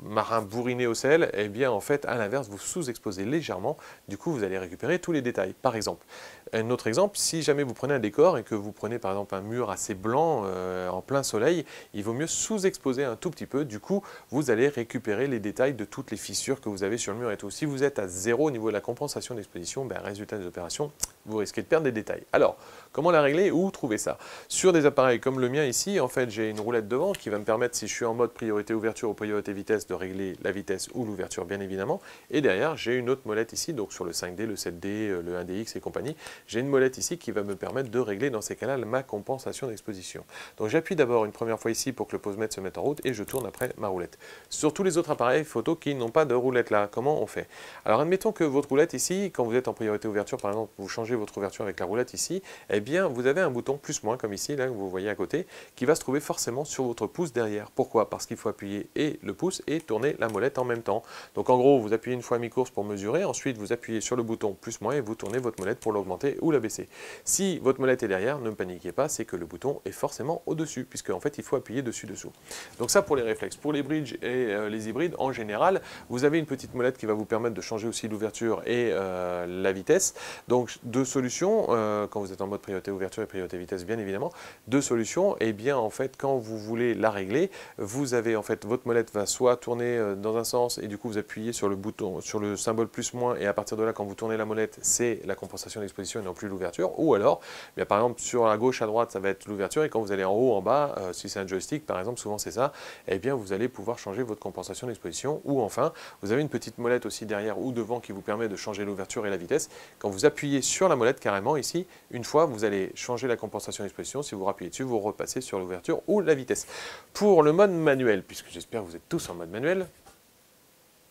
marin bourriné au sel, eh bien en fait à l'inverse vous sous-exposez légèrement, du coup vous allez récupérer tous les détails. Par exemple, un autre exemple, si jamais vous prenez un décor et que vous prenez par exemple un mur assez blanc en plein soleil, il vaut mieux sous-exposer un tout petit peu, du coup vous allez récupérer les détails de toutes les fissures que vous avez sur le mur et tout. Si vous êtes à 0 au niveau de la compensation d'exposition, ben, résultat des opérations, vous risquez de perdre des détails. Alors, comment la régler ou trouver ça? Sur des appareils comme le mien ici, en fait j'ai une roulette devant qui va me permettre, si je suis en mode priorité ouverture ou priorité vitesse, de régler la vitesse ou l'ouverture bien évidemment, et derrière j'ai une autre molette ici, donc sur le 5D, le 7D, le 1DX et compagnie, j'ai une molette ici qui va me permettre de régler dans ces cas-là ma compensation d'exposition. Donc j'appuie d'abord une première fois ici pour que le pose-mètre se mette en route et je tourne après ma roulette. Sur tous les autres appareils photo qui n'ont pas de roulette là, comment on fait? Alors admettons que votre roulette ici, quand vous êtes en priorité ouverture par exemple, vous changez votre ouverture avec la roulette ici, eh bien vous avez un bouton plus-moins comme ici, là que vous voyez à côté, qui va se trouver forcément sur votre pouce derrière. Pourquoi? Parce qu'il faut appuyer et le pouce et tourner la molette en même temps. Donc en gros, vous appuyez une fois mi-course pour mesurer, ensuite vous appuyez sur le bouton plus-moins et vous tournez votre molette pour l'augmenter ou la baisser. Si votre molette est derrière, ne paniquez pas, c'est que le bouton est forcément au-dessus, puisque en fait il faut appuyer dessus-dessous. Donc ça pour les réflexes. Pour les bridges et les hybrides, en général, vous avez une petite molette qui va vous permettre de changer aussi l'ouverture et la vitesse. Donc deux solutions, quand vous êtes en mode priorité ouverture et priorité vitesse bien évidemment, deux solutions, et bien en fait quand vous voulez la régler, vous avez en fait votre molette va soit tourner dans un sens et du coup vous appuyez sur le bouton, sur le symbole plus-moins et à partir de là quand vous tournez la molette c'est la compensation d'exposition et non plus l'ouverture, ou alors bien, par exemple sur la gauche à droite ça va être l'ouverture et quand vous allez en haut en bas, si c'est un joystick par exemple, souvent c'est ça, et bien vous allez pouvoir changer votre compensation d'exposition, ou enfin vous avez une petite molette aussi derrière ou devant qui vous permet de changer l'ouverture et la vitesse. Quand vous appuyez sur la molette carrément ici, une fois vous allez changer la compensation d'exposition, si vous appuyez dessus vous repassez sur l'ouverture ou la vitesse. Pour le mode manuel, puisque j'espère que vous êtes tous en mode manuel,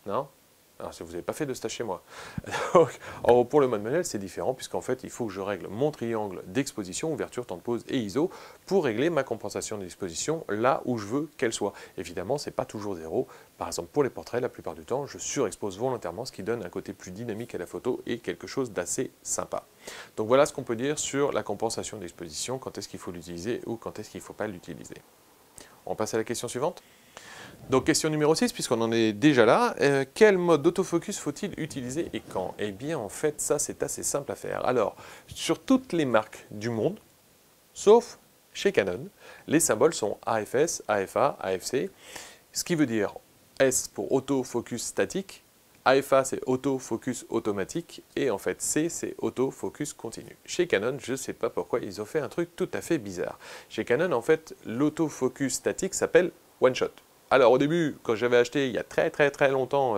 non? Alors, si vous n'avez pas fait de stage chez moi. Donc, pour le mode manuel, c'est différent, puisqu'en fait, il faut que je règle mon triangle d'exposition, ouverture, temps de pause et ISO, pour régler ma compensation d'exposition là où je veux qu'elle soit. Évidemment, ce n'est pas toujours 0. Par exemple, pour les portraits, la plupart du temps, je surexpose volontairement, ce qui donne un côté plus dynamique à la photo et quelque chose d'assez sympa. Donc voilà ce qu'on peut dire sur la compensation d'exposition, quand est-ce qu'il faut l'utiliser ou quand est-ce qu'il ne faut pas l'utiliser. On passe à la question suivante. Donc question numéro 6, puisqu'on en est déjà là, quel mode d'autofocus faut-il utiliser et quand? Eh bien en fait ça c'est assez simple à faire. Alors sur toutes les marques du monde, sauf chez Canon, les symboles sont AFS, AFA, AFC, ce qui veut dire S pour autofocus statique, AFA c'est autofocus automatique et en fait C c'est autofocus continu. Chez Canon, je ne sais pas pourquoi ils ont fait un truc tout à fait bizarre. Chez Canon en fait l'autofocus statique s'appelle One Shot. Alors au début, quand j'avais acheté il y a très longtemps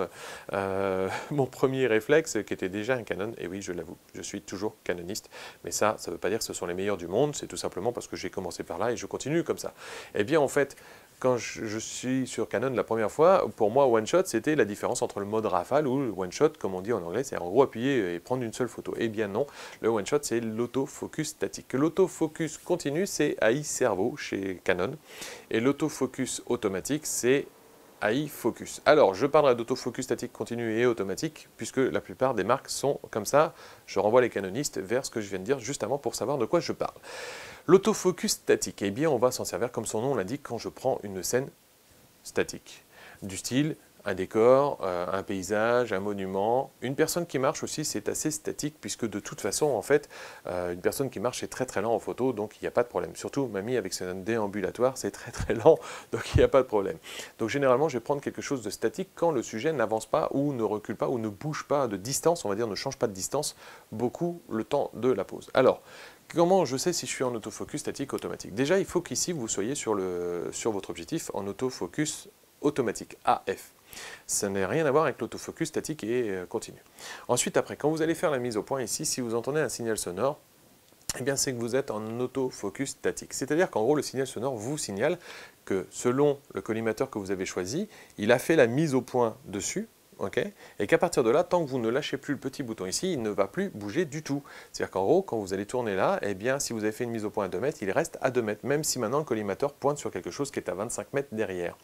mon premier réflexe, qui était déjà un Canon, et oui je l'avoue, je suis toujours canoniste, mais ça ne veut pas dire que ce sont les meilleurs du monde, c'est tout simplement parce que j'ai commencé par là et je continue comme ça. Eh bien en fait, quand je suis sur Canon la première fois, pour moi One Shot c'était la différence entre le mode rafale ou le One Shot comme on dit en anglais, c'est en gros appuyer et prendre une seule photo. Eh bien non, le One Shot c'est l'autofocus statique. L'autofocus continu c'est AI Servo chez Canon et l'autofocus automatique c'est AI Focus. Alors, je parlerai d'autofocus statique continu et automatique, puisque la plupart des marques sont comme ça. Je renvoie les canonistes vers ce que je viens de dire juste avant pour savoir de quoi je parle. L'autofocus statique, eh bien, on va s'en servir comme son nom l'indique quand je prends une scène statique. Du style, un décor, un paysage, un monument. Une personne qui marche aussi, c'est assez statique, puisque de toute façon, en fait, une personne qui marche, c'est très très lent en photo, donc il n'y a pas de problème. Surtout, mamie, avec son déambulatoire, c'est très très lent, donc il n'y a pas de problème. Donc généralement, je vais prendre quelque chose de statique quand le sujet n'avance pas, ou ne recule pas, ou ne bouge pas de distance, on va dire, ne change pas de distance, beaucoup le temps de la pose. Alors, comment je sais si je suis en autofocus statique automatique? Déjà, il faut qu'ici, vous soyez sur votre objectif en autofocus automatique, AF. Ça n'a rien à voir avec l'autofocus statique et continu. Ensuite, après, quand vous allez faire la mise au point ici, si vous entendez un signal sonore, eh bien, c'est que vous êtes en autofocus statique. C'est-à-dire qu'en gros, le signal sonore vous signale que selon le collimateur que vous avez choisi, il a fait la mise au point dessus, okay, et qu'à partir de là, tant que vous ne lâchez plus le petit bouton ici, il ne va plus bouger du tout. C'est-à-dire qu'en gros, quand vous allez tourner là, eh bien, si vous avez fait une mise au point à 2 mètres, il reste à 2 mètres, même si maintenant le collimateur pointe sur quelque chose qui est à 25 mètres derrière.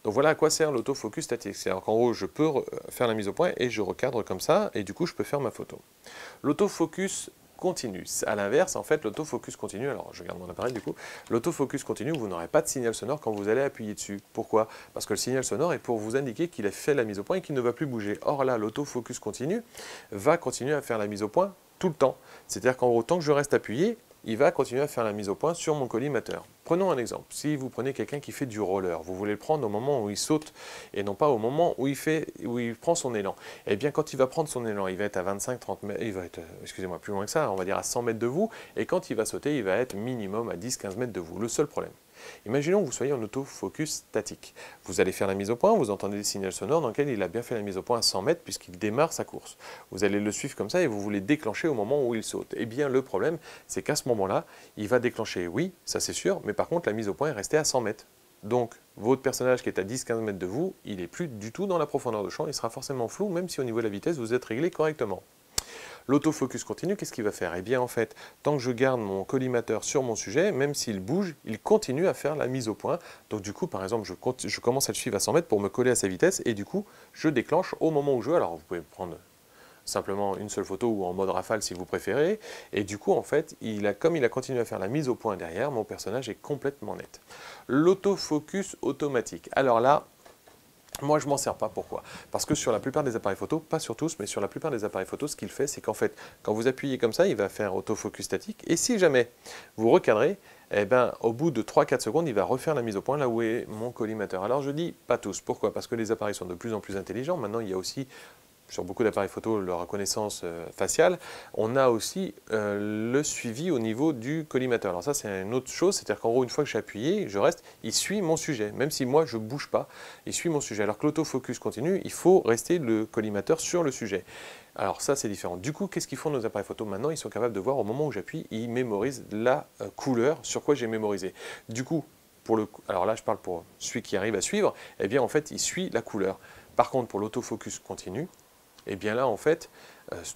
Donc voilà à quoi sert l'autofocus statique. C'est-à-dire qu'en gros, je peux faire la mise au point et je recadre comme ça, et du coup, je peux faire ma photo. L'autofocus continu. À l'inverse, en fait, l'autofocus continu, alors je regarde mon appareil du coup, l'autofocus continu, vous n'aurez pas de signal sonore quand vous allez appuyer dessus. Pourquoi? Parce que le signal sonore est pour vous indiquer qu'il a fait la mise au point et qu'il ne va plus bouger. Or là, l'autofocus continu va continuer à faire la mise au point tout le temps. C'est-à-dire qu'en gros, tant que je reste appuyé, il va continuer à faire la mise au point sur mon collimateur. Prenons un exemple. Si vous prenez quelqu'un qui fait du roller, vous voulez le prendre au moment où il saute et non pas au moment où il prend son élan. Eh bien, quand il va prendre son élan, il va être à 25-30 mètres, il va être, excusez-moi, plus loin que ça, on va dire à 100 mètres de vous, et quand il va sauter, il va être minimum à 10-15 mètres de vous. Le seul problème. Imaginons que vous soyez en autofocus statique. Vous allez faire la mise au point, vous entendez des signaux sonores dans lesquels il a bien fait la mise au point à 100 mètres puisqu'il démarre sa course. Vous allez le suivre comme ça et vous voulez déclencher au moment où il saute. Eh bien, le problème, c'est qu'à ce moment-là, il va déclencher, oui, ça c'est sûr, mais par contre, la mise au point est restée à 100 mètres. Donc, votre personnage qui est à 10-15 mètres de vous, il n'est plus du tout dans la profondeur de champ, il sera forcément flou, même si au niveau de la vitesse, vous êtes réglé correctement. L'autofocus continu, qu'est-ce qu'il va faire? Eh bien, en fait, tant que je garde mon collimateur sur mon sujet, même s'il bouge, il continue à faire la mise au point. Donc, du coup, par exemple, je commence à le suivre à 100 mètres pour me coller à sa vitesse et du coup, je déclenche au moment où je veux. Alors, vous pouvez prendre simplement une seule photo ou en mode rafale si vous préférez. Et du coup, en fait, comme il a continué à faire la mise au point derrière, mon personnage est complètement net. L'autofocus automatique. Alors là, moi, je ne m'en sers pas. Pourquoi? Parce que sur la plupart des appareils photo, pas sur tous, mais sur la plupart des appareils photo, ce qu'il fait, c'est qu'en fait, quand vous appuyez comme ça, il va faire autofocus statique. Et si jamais vous recadrez, eh ben, au bout de 3-4 secondes, il va refaire la mise au point là où est mon collimateur. Alors, je dis pas tous. Pourquoi? Parce que les appareils sont de plus en plus intelligents. Maintenant, il y a aussi sur beaucoup d'appareils photo, leur reconnaissance faciale, on a aussi le suivi au niveau du collimateur. Alors ça, c'est une autre chose, c'est-à-dire qu'en gros, une fois que j'ai appuyé, je reste, il suit mon sujet. Même si moi, je ne bouge pas, il suit mon sujet. Alors que l'autofocus continue, il faut rester le collimateur sur le sujet. Alors ça, c'est différent. Du coup, qu'est-ce qu'ils font nos appareils photo? Maintenant, ils sont capables de voir au moment où j'appuie, ils mémorisent la couleur sur quoi j'ai mémorisé. Du coup, alors là, je parle pour celui qui arrive à suivre, eh bien, en fait, il suit la couleur. Par contre, pour l'autofocus continu, et bien là, en fait,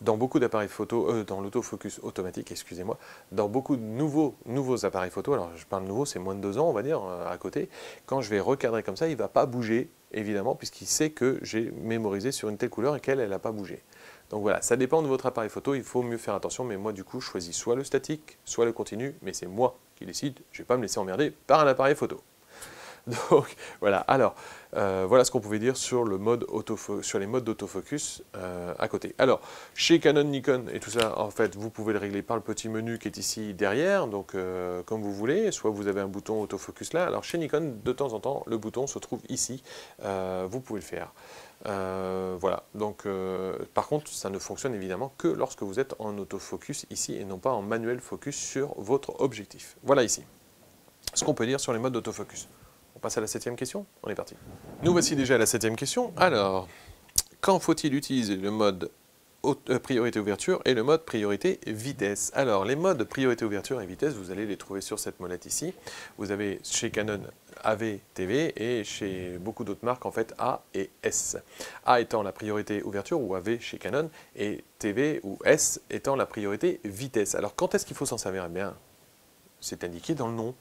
dans beaucoup d'appareils photo, dans l'autofocus automatique, excusez-moi, dans beaucoup de nouveaux appareils photo, alors je parle nouveau, c'est moins de 2 ans, on va dire, à côté, quand je vais recadrer comme ça, il ne va pas bouger, évidemment, puisqu'il sait que j'ai mémorisé sur une telle couleur et qu'elle, elle n'a pas bougé. Donc voilà, ça dépend de votre appareil photo, il faut mieux faire attention, mais moi, du coup, je choisis soit le statique, soit le continu, mais c'est moi qui décide, je ne vais pas me laisser emmerder par un appareil photo. Donc voilà, alors voilà ce qu'on pouvait dire sur, sur les modes d'autofocus à côté. Alors chez Canon, Nikon et tout ça, en fait vous pouvez le régler par le petit menu qui est ici derrière, donc comme vous voulez, soit vous avez un bouton autofocus là. Alors chez Nikon, de temps en temps, le bouton se trouve ici, vous pouvez le faire. Voilà, donc par contre ça ne fonctionne évidemment que lorsque vous êtes en autofocus ici et non pas en manuel focus sur votre objectif. Voilà ici ce qu'on peut dire sur les modes d'autofocus. On passe à la 7e question, on est parti. Nous voici déjà à la 7e question. Alors, quand faut-il utiliser le mode priorité ouverture et le mode priorité vitesse? Alors, les modes priorité ouverture et vitesse, vous allez les trouver sur cette molette ici. Vous avez chez Canon AV, TV et chez beaucoup d'autres marques en fait A et S. A étant la priorité ouverture ou AV chez Canon et TV ou S étant la priorité vitesse. Alors, quand est-ce qu'il faut s'en servir? Eh bien, c'est indiqué dans le nom.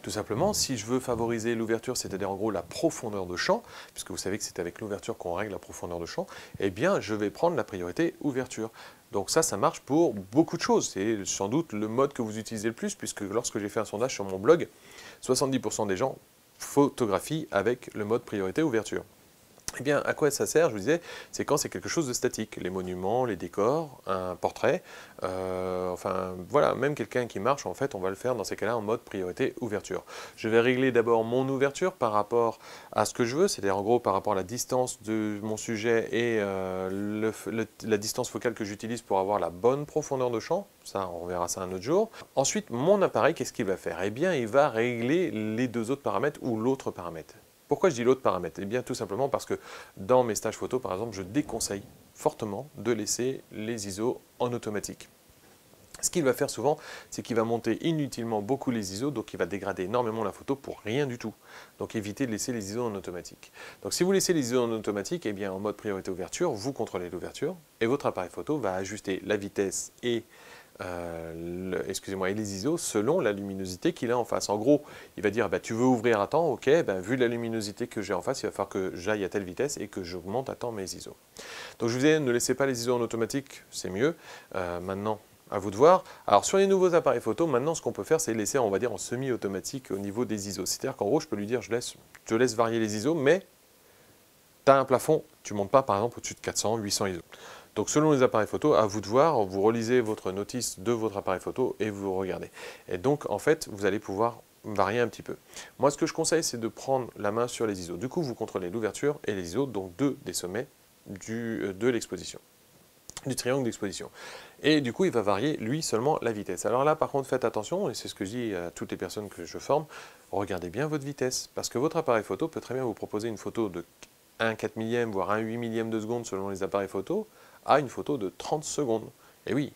Tout simplement, si je veux favoriser l'ouverture, c'est-à-dire en gros la profondeur de champ, puisque vous savez que c'est avec l'ouverture qu'on règle la profondeur de champ, eh bien je vais prendre la priorité ouverture. Donc ça marche pour beaucoup de choses. C'est sans doute le mode que vous utilisez le plus, puisque lorsque j'ai fait un sondage sur mon blog, 70% des gens photographient avec le mode priorité ouverture. Eh bien, à quoi ça sert, je vous disais, c'est quand c'est quelque chose de statique, les monuments, les décors, un portrait, enfin voilà, même quelqu'un qui marche, en fait, on va le faire dans ces cas-là en mode priorité ouverture. Je vais régler d'abord mon ouverture par rapport à ce que je veux, c'est-à-dire en gros par rapport à la distance de mon sujet et la distance focale que j'utilise pour avoir la bonne profondeur de champ, ça on verra ça un autre jour. Ensuite, mon appareil, qu'est-ce qu'il va faire? Eh bien, il va régler les deux autres paramètres ou l'autre paramètre. Pourquoi je dis l'autre paramètre? Eh bien, tout simplement parce que dans mes stages photo, par exemple, je déconseille fortement de laisser les ISO en automatique. Ce qu'il va faire souvent, c'est qu'il va monter inutilement beaucoup les ISO, donc il va dégrader énormément la photo pour rien du tout. Donc évitez de laisser les ISO en automatique. Donc si vous laissez les ISO en automatique, eh bien en mode priorité ouverture, vous contrôlez l'ouverture et votre appareil photo va ajuster la vitesse et et les ISO selon la luminosité qu'il a en face. En gros, il va dire bah, tu veux ouvrir à temps, ok, bah, vu la luminosité que j'ai en face, il va falloir que j'aille à telle vitesse et que j'augmente à temps mes ISO. Donc je vous disais, ne laissez pas les ISO en automatique, c'est mieux. Maintenant, à vous de voir. Alors sur les nouveaux appareils photo, maintenant ce qu'on peut faire, c'est laisser, on va dire, en semi-automatique au niveau des ISO. C'est-à-dire qu'en gros, je peux lui dire, je te laisse varier les ISO, mais tu as un plafond, tu ne montes pas par exemple au-dessus de 400, 800 ISO. Donc selon les appareils photo, à vous de voir, vous relisez votre notice de votre appareil photo et vous regardez. Et donc en fait, vous allez pouvoir varier un petit peu. Moi ce que je conseille, c'est de prendre la main sur les ISO. Du coup, vous contrôlez l'ouverture et les ISO, donc deux des sommets de l'exposition, du triangle d'exposition. Et du coup, il va varier, lui, seulement la vitesse. Alors là, par contre, faites attention, et c'est ce que je dis à toutes les personnes que je forme, regardez bien votre vitesse, parce que votre appareil photo peut très bien vous proposer une photo de 1/4 millième, voire 1/8 millième de seconde selon les appareils photo, à une photo de 30 secondes. Et oui,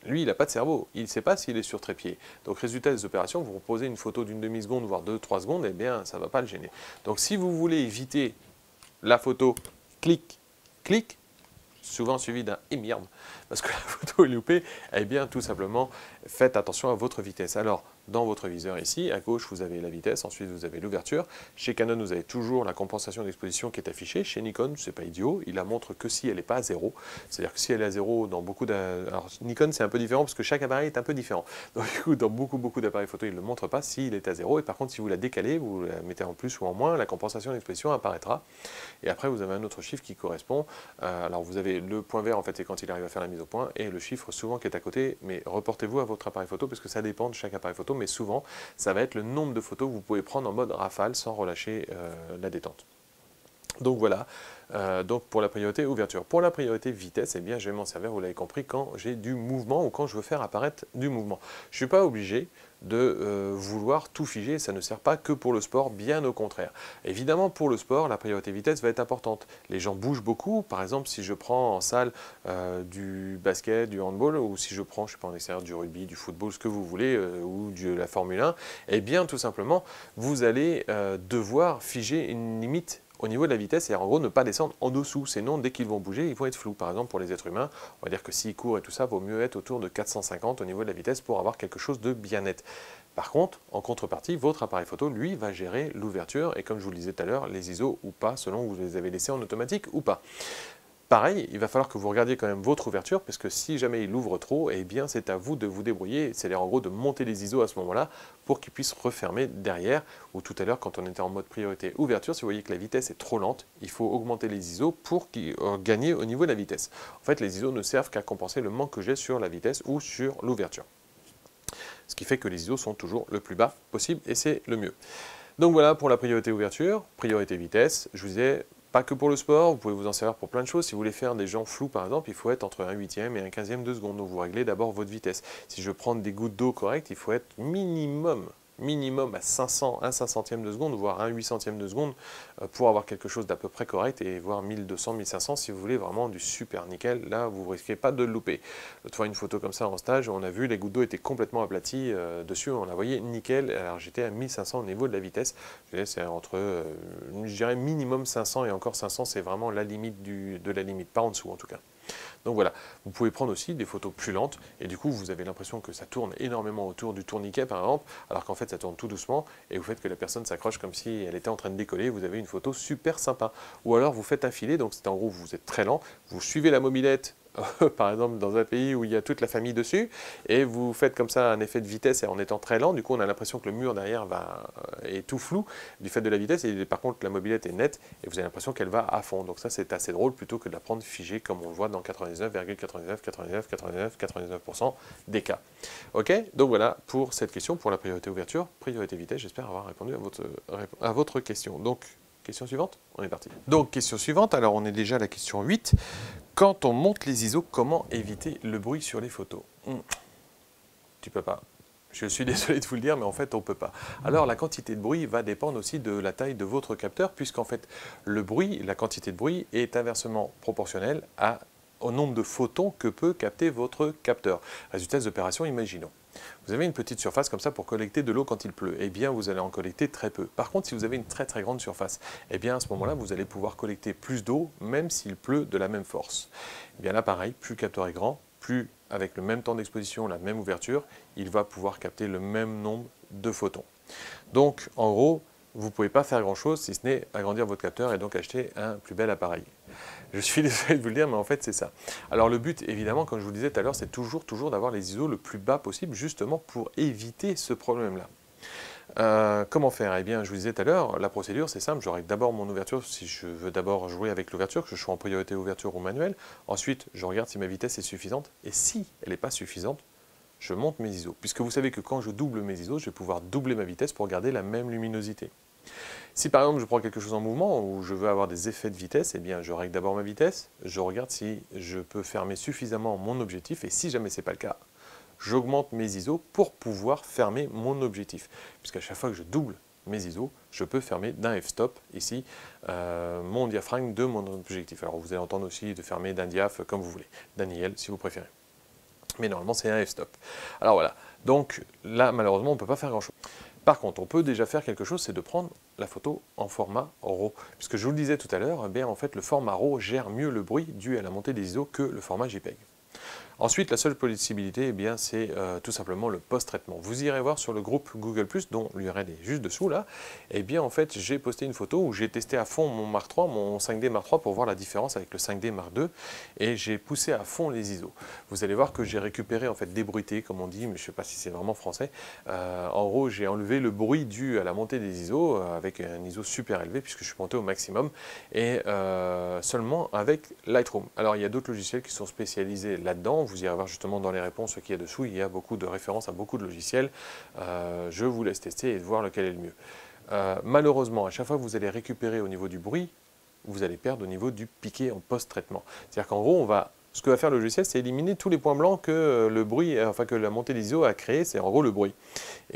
lui, il n'a pas de cerveau, il ne sait pas s'il est sur trépied. Donc résultat des opérations, vous proposez une photo d'une demi-seconde, voire 2-3 secondes, eh bien, ça ne va pas le gêner. Donc si vous voulez éviter la photo clic, clic, souvent suivi d'un émirme, parce que la photo est loupée, eh bien tout simplement faites attention à votre vitesse. Alors dans votre viseur ici, à gauche vous avez la vitesse, ensuite vous avez l'ouverture. Chez Canon vous avez toujours la compensation d'exposition qui est affichée. Chez Nikon, c'est pas idiot, il la montre que si elle n'est pas à 0. C'est-à-dire que si elle est à 0 dans beaucoup alors Nikon c'est un peu différent parce que chaque appareil est un peu différent. Donc du coup dans beaucoup d'appareils photo il ne le montre pas s'il est à 0. Et par contre si vous la décalez, vous la mettez en plus ou en moins, la compensation d'exposition apparaîtra. Et après vous avez un autre chiffre qui correspond. Alors vous avez le point vert en fait c'est quand il arrive à faire la mise au point et le chiffre souvent qui est à côté, mais reportez-vous à votre appareil photo parce que ça dépend de chaque appareil photo, mais souvent ça va être le nombre de photos que vous pouvez prendre en mode rafale sans relâcher la détente. Donc voilà, donc pour la priorité ouverture. Pour la priorité vitesse, eh bien, je vais m'en servir, vous l'avez compris, quand j'ai du mouvement ou quand je veux faire apparaître du mouvement. Je ne suis pas obligé de vouloir tout figer, ça ne sert pas que pour le sport, bien au contraire. Évidemment, pour le sport, la priorité vitesse va être importante. Les gens bougent beaucoup, par exemple, si je prends en salle du basket, du handball, ou si je prends, je sais pas, en extérieur du rugby, du football, ce que vous voulez, ou de la Formule 1, eh bien, tout simplement, vous allez devoir figer une limite au niveau de la vitesse, et en gros ne pas descendre en dessous, sinon dès qu'ils vont bouger, ils vont être flous. Par exemple pour les êtres humains, on va dire que s'ils courent et tout ça, vaut mieux être autour de 450 au niveau de la vitesse pour avoir quelque chose de bien net. Par contre, en contrepartie, votre appareil photo, lui, va gérer l'ouverture, et comme je vous le disais tout à l'heure, les ISO ou pas, selon que vous les avez laissés en automatique ou pas. Pareil, il va falloir que vous regardiez quand même votre ouverture, parce que si jamais il ouvre trop, eh bien c'est à vous de vous débrouiller, c'est-à-dire en gros de monter les ISO à ce moment-là, pour qu'ils puissent refermer derrière, ou tout à l'heure quand on était en mode priorité ouverture, si vous voyez que la vitesse est trop lente, il faut augmenter les ISO pour gagner au niveau de la vitesse. En fait, les ISO ne servent qu'à compenser le manque que j'ai sur la vitesse ou sur l'ouverture. Ce qui fait que les ISO sont toujours le plus bas possible, et c'est le mieux. Donc voilà pour la priorité ouverture, priorité vitesse, je vous disais, pas que pour le sport, vous pouvez vous en servir pour plein de choses. Si vous voulez faire des gens flous par exemple, il faut être entre 1/8 et 1/15 de seconde. Donc vous réglez d'abord votre vitesse. Si je veux prendre des gouttes d'eau correctes, il faut être minimum à 500, 1/500 de seconde, voire 1/800 de seconde pour avoir quelque chose d'à peu près correct et voire 1200, 1500 si vous voulez vraiment du super nickel. Là, vous ne risquez pas de le louper. L'autre fois, une photo comme ça en stage, on a vu les gouttes d'eau étaient complètement aplaties dessus, on la voyait nickel. Alors j'étais à 1500 au niveau de la vitesse. C'est entre, je dirais minimum 500 et encore 500, c'est vraiment la limite de la limite, pas en dessous en tout cas. Donc voilà, vous pouvez prendre aussi des photos plus lentes et du coup vous avez l'impression que ça tourne énormément autour du tourniquet par exemple, alors qu'en fait ça tourne tout doucement et vous faites que la personne s'accroche comme si elle était en train de décoller, vous avez une photo super sympa. Ou alors vous faites un filet, donc c'est en gros vous êtes très lent, vous suivez la mobilette par exemple dans un pays où il y a toute la famille dessus, et vous faites comme ça un effet de vitesse en étant très lent, du coup on a l'impression que le mur derrière est tout flou du fait de la vitesse, et par contre la mobilette est nette, et vous avez l'impression qu'elle va à fond. Donc ça c'est assez drôle, plutôt que de la prendre figée comme on le voit dans 99,999999% des cas. Ok, donc voilà pour cette question, pour la priorité ouverture, priorité vitesse, j'espère avoir répondu à votre question. Donc, question suivante, on est parti. Donc, question suivante, alors on est déjà à la question 8. Quand on monte les ISO, comment éviter le bruit sur les photos? Tu peux pas. Je suis désolé de vous le dire, mais en fait, on ne peut pas. Alors, la quantité de bruit va dépendre aussi de la taille de votre capteur, puisqu'en fait, le bruit, la quantité de bruit est inversement proportionnelle au nombre de photons que peut capter votre capteur. Résultat des opérations, imaginons. Vous avez une petite surface comme ça pour collecter de l'eau quand il pleut. Eh bien, vous allez en collecter très peu. Par contre, si vous avez une très très grande surface, eh bien à ce moment-là, vous allez pouvoir collecter plus d'eau, même s'il pleut de la même force. Eh bien là, pareil, plus le capteur est grand, plus avec le même temps d'exposition, la même ouverture, il va pouvoir capter le même nombre de photons. Donc, en gros, vous ne pouvez pas faire grand-chose si ce n'est agrandir votre capteur et donc acheter un plus bel appareil. Je suis désolé de vous le dire, mais en fait, c'est ça. Alors, le but, évidemment, comme je vous le disais tout à l'heure, c'est toujours d'avoir les ISO le plus bas possible, justement pour éviter ce problème-là. Comment faire? Eh bien, je vous disais tout à l'heure, la procédure, c'est simple. J'aurai d'abord mon ouverture, si je veux d'abord jouer avec l'ouverture, que je sois en priorité ouverture ou manuel. Ensuite, je regarde si ma vitesse est suffisante. Et si elle n'est pas suffisante, je monte mes ISO. Puisque vous savez que quand je double mes ISO, je vais pouvoir doubler ma vitesse pour garder la même luminosité. Si par exemple je prends quelque chose en mouvement où je veux avoir des effets de vitesse, eh bien je règle d'abord ma vitesse, je regarde si je peux fermer suffisamment mon objectif, et si jamais ce n'est pas le cas, j'augmente mes ISO pour pouvoir fermer mon objectif. Puisqu'à chaque fois que je double mes ISO, je peux fermer d'un f-stop ici mon diaphragme de mon objectif. Alors vous allez entendre aussi de fermer d'un diaph comme vous voulez, d'un IL si vous préférez. Mais normalement c'est un f-stop. Alors voilà, donc là malheureusement on ne peut pas faire grand chose. Par contre, on peut déjà faire quelque chose, c'est de prendre la photo en format RAW. Puisque je vous le disais tout à l'heure, eh bien en fait le format RAW gère mieux le bruit dû à la montée des ISO que le format JPEG. Ensuite, la seule possibilité, eh bien, c'est tout simplement le post-traitement. Vous irez voir sur le groupe Google+, dont l'URL est juste dessous là, eh bien en fait j'ai posté une photo où j'ai testé à fond mon Mark III, mon 5D Mark III pour voir la différence avec le 5D Mark II, et j'ai poussé à fond les ISO. Vous allez voir que j'ai récupéré en fait débruité, comme on dit, mais je ne sais pas si c'est vraiment français. En gros, j'ai enlevé le bruit dû à la montée des ISO avec un ISO super élevé puisque je suis monté au maximum, et seulement avec Lightroom. Alors il y a d'autres logiciels qui sont spécialisés là-dedans. Vous irez voir justement dans les réponses ce qu'il y a dessous, il y a beaucoup de références à beaucoup de logiciels. Je vous laisse tester et voir lequel est le mieux. Malheureusement, à chaque fois que vous allez récupérer au niveau du bruit, vous allez perdre au niveau du piqué en post-traitement. C'est-à-dire qu'en gros, ce que va faire le logiciel, c'est éliminer tous les points blancs que le bruit, enfin que la montée d'ISO a créé, c'est en gros le bruit.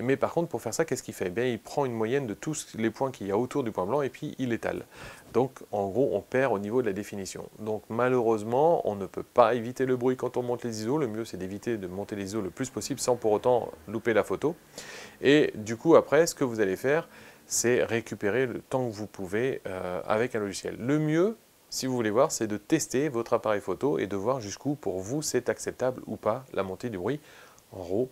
Mais par contre, pour faire ça, qu'est-ce qu'il fait? Eh bien, il prend une moyenne de tous les points qu'il y a autour du point blanc et puis il étale. Donc, en gros, on perd au niveau de la définition. Donc, malheureusement, on ne peut pas éviter le bruit quand on monte les ISO. Le mieux, c'est d'éviter de monter les ISO le plus possible sans pour autant louper la photo. Et du coup, après, ce que vous allez faire, c'est récupérer le temps que vous pouvez avec un logiciel. Le mieux, si vous voulez voir, c'est de tester votre appareil photo et de voir jusqu'où pour vous c'est acceptable ou pas la montée du bruit en RAW,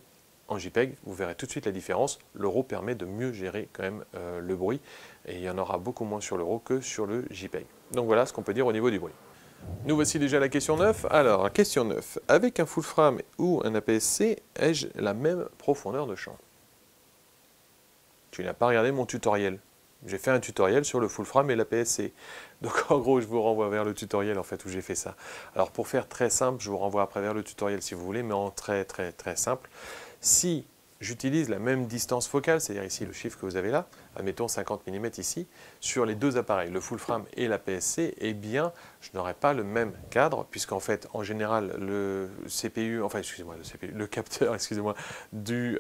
en JPEG. Vous verrez tout de suite la différence. Le RAW permet de mieux gérer quand même le bruit, et il y en aura beaucoup moins sur le RAW que sur le JPEG. Donc voilà ce qu'on peut dire au niveau du bruit. Nous voici déjà à la question 9. Alors, question 9. Avec un full frame ou un APS-C, ai-je la même profondeur de champ? Tu n'as pas regardé mon tutoriel. J'ai fait un tutoriel sur le full frame et l'APS-C. Donc en gros, je vous renvoie vers le tutoriel en fait où j'ai fait ça. Alors pour faire très simple, je vous renvoie après vers le tutoriel si vous voulez, mais en très simple. Si j'utilise la même distance focale, c'est-à-dire ici le chiffre que vous avez là, admettons 50 mm ici, sur les deux appareils, le full frame et l'APS-C, eh bien je n'aurai pas le même cadre, puisqu'en fait en général le CPU, enfin excusez-moi, le capteur, excusez-moi, du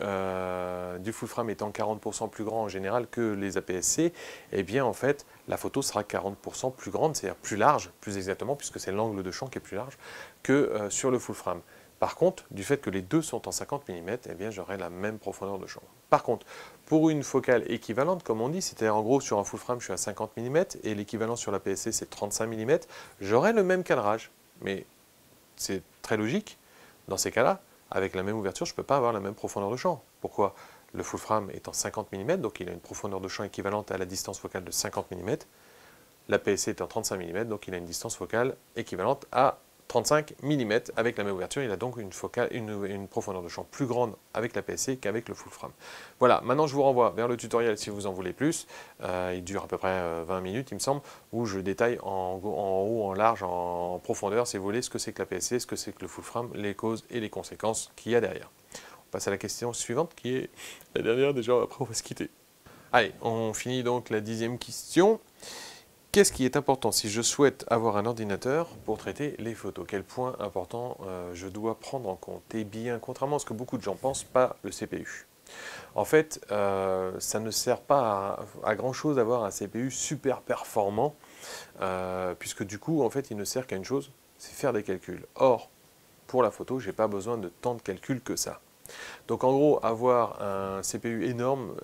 full frame étant 40% plus grand en général que les APS-C, eh bien en fait la photo sera 40% plus grande, c'est-à-dire plus large, plus exactement, puisque c'est l'angle de champ qui est plus large que sur le full frame. Par contre, du fait que les deux sont en 50 mm, eh bien j'aurai la même profondeur de champ. Par contre, pour une focale équivalente, comme on dit, c'est-à-dire en gros sur un full frame je suis à 50 mm et l'équivalent sur la PSC c'est 35 mm, j'aurai le même cadrage. Mais c'est très logique, dans ces cas-là, avec la même ouverture, je ne peux pas avoir la même profondeur de champ. Pourquoi? Le full frame est en 50 mm, donc il a une profondeur de champ équivalente à la distance focale de 50 mm. La PSC est en 35 mm, donc il a une distance focale équivalente à 35 mm avec la même ouverture. Il a donc une profondeur de champ plus grande avec l'APS-C qu'avec le full frame. Voilà, maintenant je vous renvoie vers le tutoriel si vous en voulez plus. Il dure à peu près 20 minutes, il me semble, où je détaille en haut, en large, en profondeur, si vous voulez, ce que c'est que l'APS-C, ce que c'est que le full frame, les causes et les conséquences qu'il y a derrière. On passe à la question suivante, qui est la dernière déjà, après on va se quitter. Allez, on finit donc la 10e question. Qu'est-ce qui est important si je souhaite avoir un ordinateur pour traiter les photos? Quel point important je dois prendre en compte? Eh bien, contrairement à ce que beaucoup de gens pensent, pas le CPU. En fait, ça ne sert pas à grand-chose d'avoir un CPU super performant, puisque du coup, en fait, il ne sert qu'à une chose, c'est faire des calculs. Or, pour la photo, je n'ai pas besoin de tant de calculs que ça. Donc en gros, avoir un CPU énorme,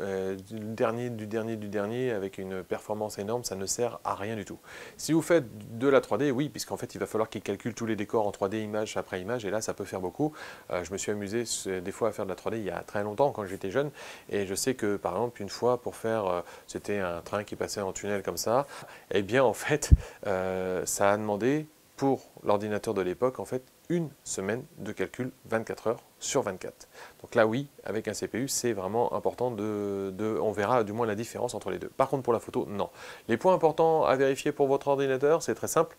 du dernier, avec une performance énorme, ça ne sert à rien du tout. Si vous faites de la 3D, oui, puisqu'en fait, il va falloir qu'il calcule tous les décors en 3D, image après image, et là, ça peut faire beaucoup. Je me suis amusé des fois à faire de la 3D il y a très longtemps, quand j'étais jeune, et je sais que, par exemple, une fois, pour faire, c'était un train qui passait en tunnel comme ça, eh bien, en fait, ça a demandé, pour l'ordinateur de l'époque, en fait, une semaine de calcul 24 heures sur 24. Donc là, oui, avec un CPU, c'est vraiment important on verra du moins la différence entre les deux. Par contre, pour la photo, non. Les points importants à vérifier pour votre ordinateur, c'est très simple.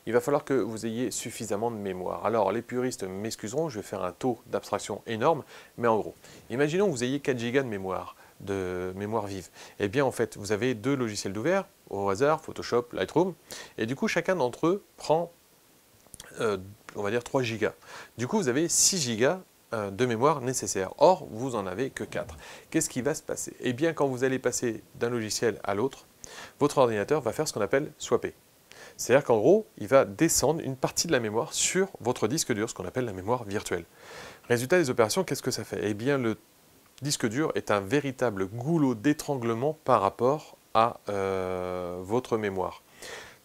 Il va falloir que vous ayez suffisamment de mémoire. Alors, les puristes m'excuseront, je vais faire un taux d'abstraction énorme, mais en gros, imaginons que vous ayez 4 Go de mémoire vive. Eh bien, en fait, vous avez deux logiciels d'ouvert, au hasard, Photoshop, Lightroom, et du coup, chacun d'entre eux prend on va dire 3 gigas. Du coup, vous avez 6 gigas de mémoire nécessaire. Or, vous n'en avez que 4. Qu'est-ce qui va se passer? Eh bien, quand vous allez passer d'un logiciel à l'autre, votre ordinateur va faire ce qu'on appelle swapper. C'est-à-dire qu'en gros, il va descendre une partie de la mémoire sur votre disque dur, ce qu'on appelle la mémoire virtuelle. Résultat des opérations, qu'est-ce que ça fait? Eh bien, le disque dur est un véritable goulot d'étranglement par rapport à votre mémoire.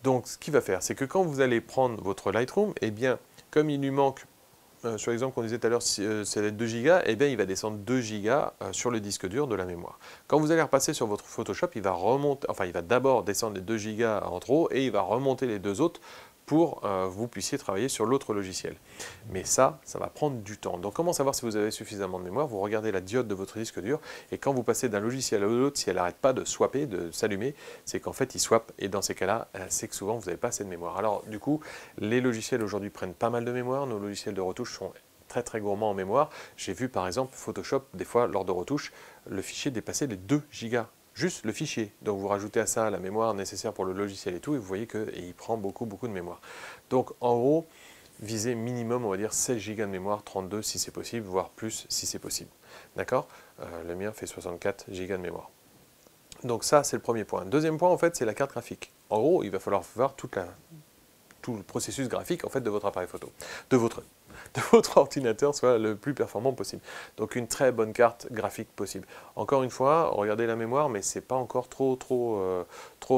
Donc, ce qu'il va faire, c'est que quand vous allez prendre votre Lightroom, eh bien, comme il lui manque, sur l'exemple qu'on disait tout à l'heure, c'est 2 Go, eh bien, il va descendre 2 Go sur le disque dur de la mémoire. Quand vous allez repasser sur votre Photoshop, il va remonter, enfin, il va d'abord descendre les 2 Go en trop et il va remonter les deux autres pour que vous puissiez travailler sur l'autre logiciel. Mais ça va prendre du temps. Donc comment savoir si vous avez suffisamment de mémoire? Vous regardez la diode de votre disque dur et quand vous passez d'un logiciel à l'autre, si elle n'arrête pas de swapper, de s'allumer, c'est qu'en fait il swap et dans ces cas-là, c'est que souvent vous n'avez pas assez de mémoire. Alors du coup, les logiciels aujourd'hui prennent pas mal de mémoire, nos logiciels de retouche sont très gourmands en mémoire. J'ai vu par exemple Photoshop, des fois lors de retouche, le fichier dépasser les 2 gigas. Juste le fichier. Donc vous rajoutez à ça la mémoire nécessaire pour le logiciel et tout, et vous voyez qu'il prend beaucoup de mémoire. Donc en gros, visez minimum, on va dire 16 Go de mémoire, 32 si c'est possible, voire plus si c'est possible. D'accord? Le mien fait 64 Go de mémoire. Donc ça, c'est le premier point. Deuxième point, en fait, c'est la carte graphique. En gros, il va falloir voir tout le processus graphique en fait, de votre appareil photo, de votre ordinateur soit le plus performant possible. Donc une très bonne carte graphique possible. Encore une fois, regardez la mémoire, mais c'est pas encore trop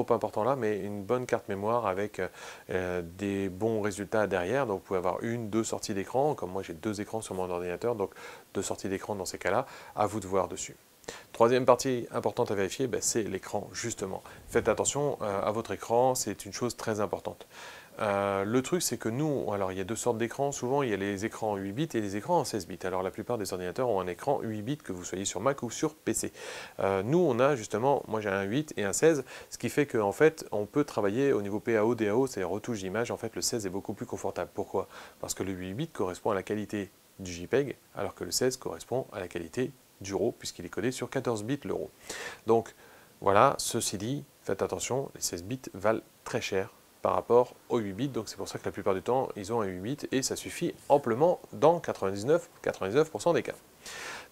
important là, mais une bonne carte mémoire avec des bons résultats derrière. Donc vous pouvez avoir une, deux sorties d'écran, comme moi j'ai deux écrans sur mon ordinateur, donc deux sorties d'écran dans ces cas-là, à vous de voir dessus. Troisième partie importante à vérifier, c'est l'écran justement. Faites attention à votre écran, c'est une chose très importante. Le truc c'est que nous, alors il y a deux sortes d'écrans, souvent il y a les écrans en 8 bits et les écrans en 16 bits. Alors la plupart des ordinateurs ont un écran 8 bits, que vous soyez sur Mac ou sur PC. Nous on a justement, moi j'ai un 8 et un 16, ce qui fait qu'en fait on peut travailler au niveau PAO, DAO, c'est retouche d'image, en fait le 16 est beaucoup plus confortable. Pourquoi? Parce que le 8 bits correspond à la qualité du JPEG, alors que le 16 correspond à la qualité du RAW, puisqu'il est codé sur 14 bits le RAW. Donc voilà, ceci dit, faites attention, les 16 bits valent très cher par rapport aux 8 bits, donc c'est pour ça que la plupart du temps, ils ont un 8 bits et ça suffit amplement dans 99% des cas.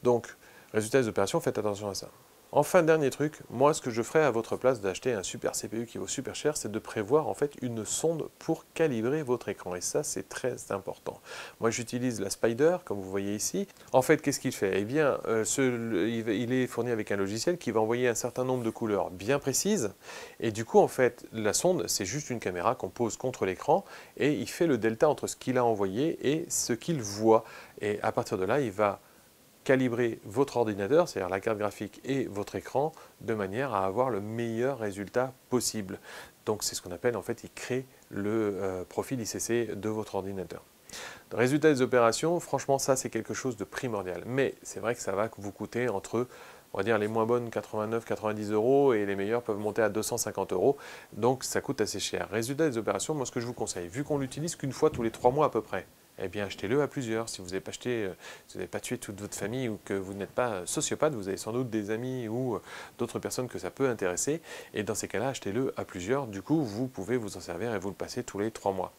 Donc, résultat des opérations, faites attention à ça. Enfin, dernier truc, moi ce que je ferais à votre place d'acheter un super CPU qui vaut super cher, c'est de prévoir en fait une sonde pour calibrer votre écran. Et ça, c'est très important. Moi j'utilise la Spider, comme vous voyez ici. En fait, qu'est-ce qu'il fait? Eh bien, il est fourni avec un logiciel qui va envoyer un certain nombre de couleurs bien précises. Et du coup, en fait, la sonde, c'est juste une caméra qu'on pose contre l'écran et il fait le delta entre ce qu'il a envoyé et ce qu'il voit. Et à partir de là, il va calibrer votre ordinateur, c'est-à-dire la carte graphique et votre écran, de manière à avoir le meilleur résultat possible. Donc c'est ce qu'on appelle, en fait, il crée le profil ICC de votre ordinateur. Le résultat des opérations, franchement, ça c'est quelque chose de primordial. Mais c'est vrai que ça va vous coûter entre, on va dire, les moins bonnes 89-90 € et les meilleures peuvent monter à 250 €. Donc ça coûte assez cher. Résultat des opérations, moi ce que je vous conseille, vu qu'on l'utilise qu'une fois tous les 3 mois à peu près, eh bien achetez-le à plusieurs. Si vous n'avez pas acheté, si vous n'avez pas tué toute votre famille ou que vous n'êtes pas sociopathe, vous avez sans doute des amis ou d'autres personnes que ça peut intéresser. Et dans ces cas-là, achetez-le à plusieurs. Du coup, vous pouvez vous en servir et vous le passez tous les 3 mois.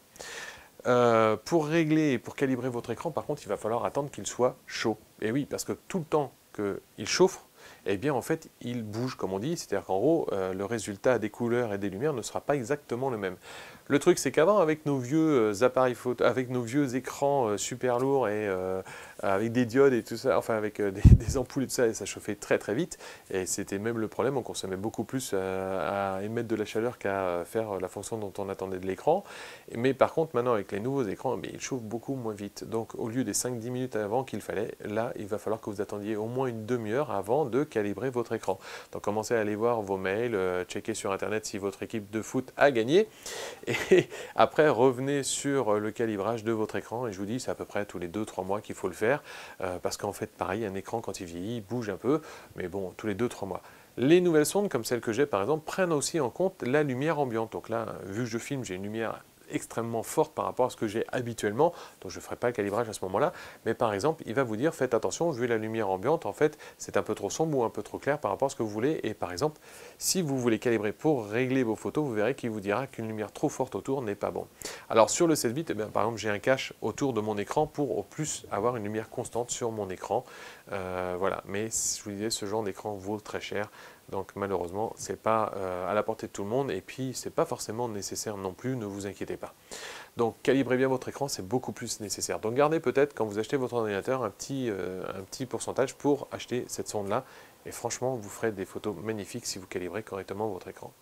Pour régler et pour calibrer votre écran, par contre, il va falloir attendre qu'il soit chaud. Et oui, parce que tout le temps qu'il chauffe, eh bien en fait, il bouge, comme on dit. C'est-à-dire qu'en gros, le résultat des couleurs et des lumières ne sera pas exactement le même. Le truc, c'est qu'avant, avec nos vieux appareils photo, avec nos vieux écrans super lourds et avec des diodes et tout ça, enfin avec des ampoules et tout ça, et ça chauffait très très vite. Et c'était même le problème, on consommait beaucoup plus à émettre de la chaleur qu'à faire la fonction dont on attendait de l'écran. Mais par contre, maintenant, avec les nouveaux écrans, ils chauffent beaucoup moins vite. Donc, au lieu des 5-10 minutes avant qu'il fallait, là, il va falloir que vous attendiez au moins une demi-heure avant de calibrer votre écran. Donc, commencez à aller voir vos mails, checker sur Internet si votre équipe de foot a gagné. Et après, revenez sur le calibrage de votre écran. Et je vous dis, c'est à peu près tous les 2-3 mois qu'il faut le faire. Parce qu'en fait, pareil, un écran, quand il vieillit, il bouge un peu. Mais bon, tous les 2-3 mois. Les nouvelles sondes, comme celle que j'ai par exemple, prennent aussi en compte la lumière ambiante. Donc là, vu que je filme, j'ai une lumière extrêmement forte par rapport à ce que j'ai habituellement, donc je ne ferai pas le calibrage à ce moment-là, mais par exemple, il va vous dire, faites attention, vu la lumière ambiante, en fait, c'est un peu trop sombre ou un peu trop clair par rapport à ce que vous voulez, et par exemple, si vous voulez calibrer pour régler vos photos, vous verrez qu'il vous dira qu'une lumière trop forte autour n'est pas bon. Alors sur le 7 bits, eh bien, par exemple, j'ai un cache autour de mon écran pour au plus avoir une lumière constante sur mon écran, voilà, mais je vous disais, ce genre d'écran vaut très cher. Donc malheureusement, ce n'est pas à la portée de tout le monde et puis ce n'est pas forcément nécessaire non plus, ne vous inquiétez pas. Donc calibrez bien votre écran, c'est beaucoup plus nécessaire. Donc gardez peut-être quand vous achetez votre ordinateur un petit pourcentage pour acheter cette sonde-là. Et franchement, vous ferez des photos magnifiques si vous calibrez correctement votre écran.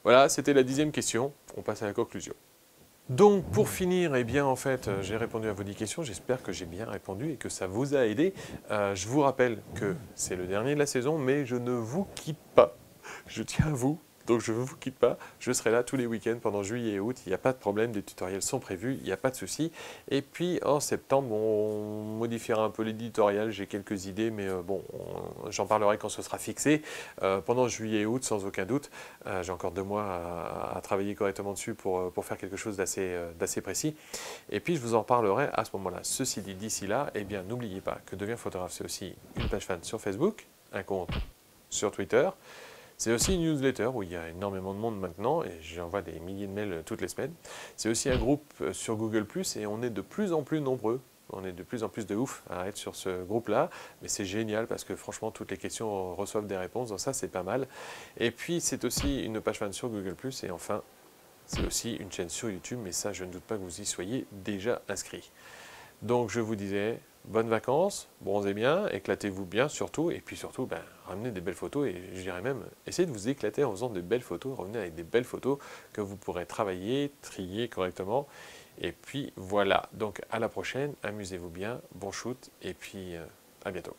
Voilà, c'était la 10e question. On passe à la conclusion. Donc pour finir, eh bien en fait, j'ai répondu à vos 10 questions, j'espère que j'ai bien répondu et que ça vous a aidé. Je vous rappelle que c'est le dernier de la saison, mais je ne vous quitte pas. Je tiens à vous, donc je ne vous quitte pas. Je serai là tous les week-ends pendant juillet et août, il n'y a pas de problème, des tutoriels sont prévus, il n'y a pas de souci. Et puis en septembre, on modifiera un peu l'éditorial, j'ai quelques idées, mais bon, j'en parlerai quand ce sera fixé. Pendant juillet et août, sans aucun doute, j'ai encore 2 mois à travailler correctement dessus pour faire quelque chose d'assez précis. Et puis je vous en parlerai à ce moment-là. Ceci dit, d'ici là, eh bien n'oubliez pas que Deviens photographe, c'est aussi une page fan sur Facebook, un compte sur Twitter. C'est aussi une newsletter où il y a énormément de monde maintenant et j'envoie des milliers de mails toutes les semaines. C'est aussi un groupe sur Google+, et on est de plus en plus nombreux. On est de plus en plus de ouf à être sur ce groupe-là, mais c'est génial parce que franchement, toutes les questions reçoivent des réponses, donc ça, c'est pas mal. Et puis, c'est aussi une page fan sur Google+, et enfin, c'est aussi une chaîne sur YouTube, mais ça, je ne doute pas que vous y soyez déjà inscrit. Donc, je vous disais, bonnes vacances, bronzez bien, éclatez-vous bien surtout, et puis surtout, ramenez des belles photos, et je dirais même, essayez de vous éclater en faisant de belles photos, revenez avec des belles photos que vous pourrez travailler, trier correctement, et puis voilà. Donc à la prochaine, amusez-vous bien, bon shoot, et puis à bientôt.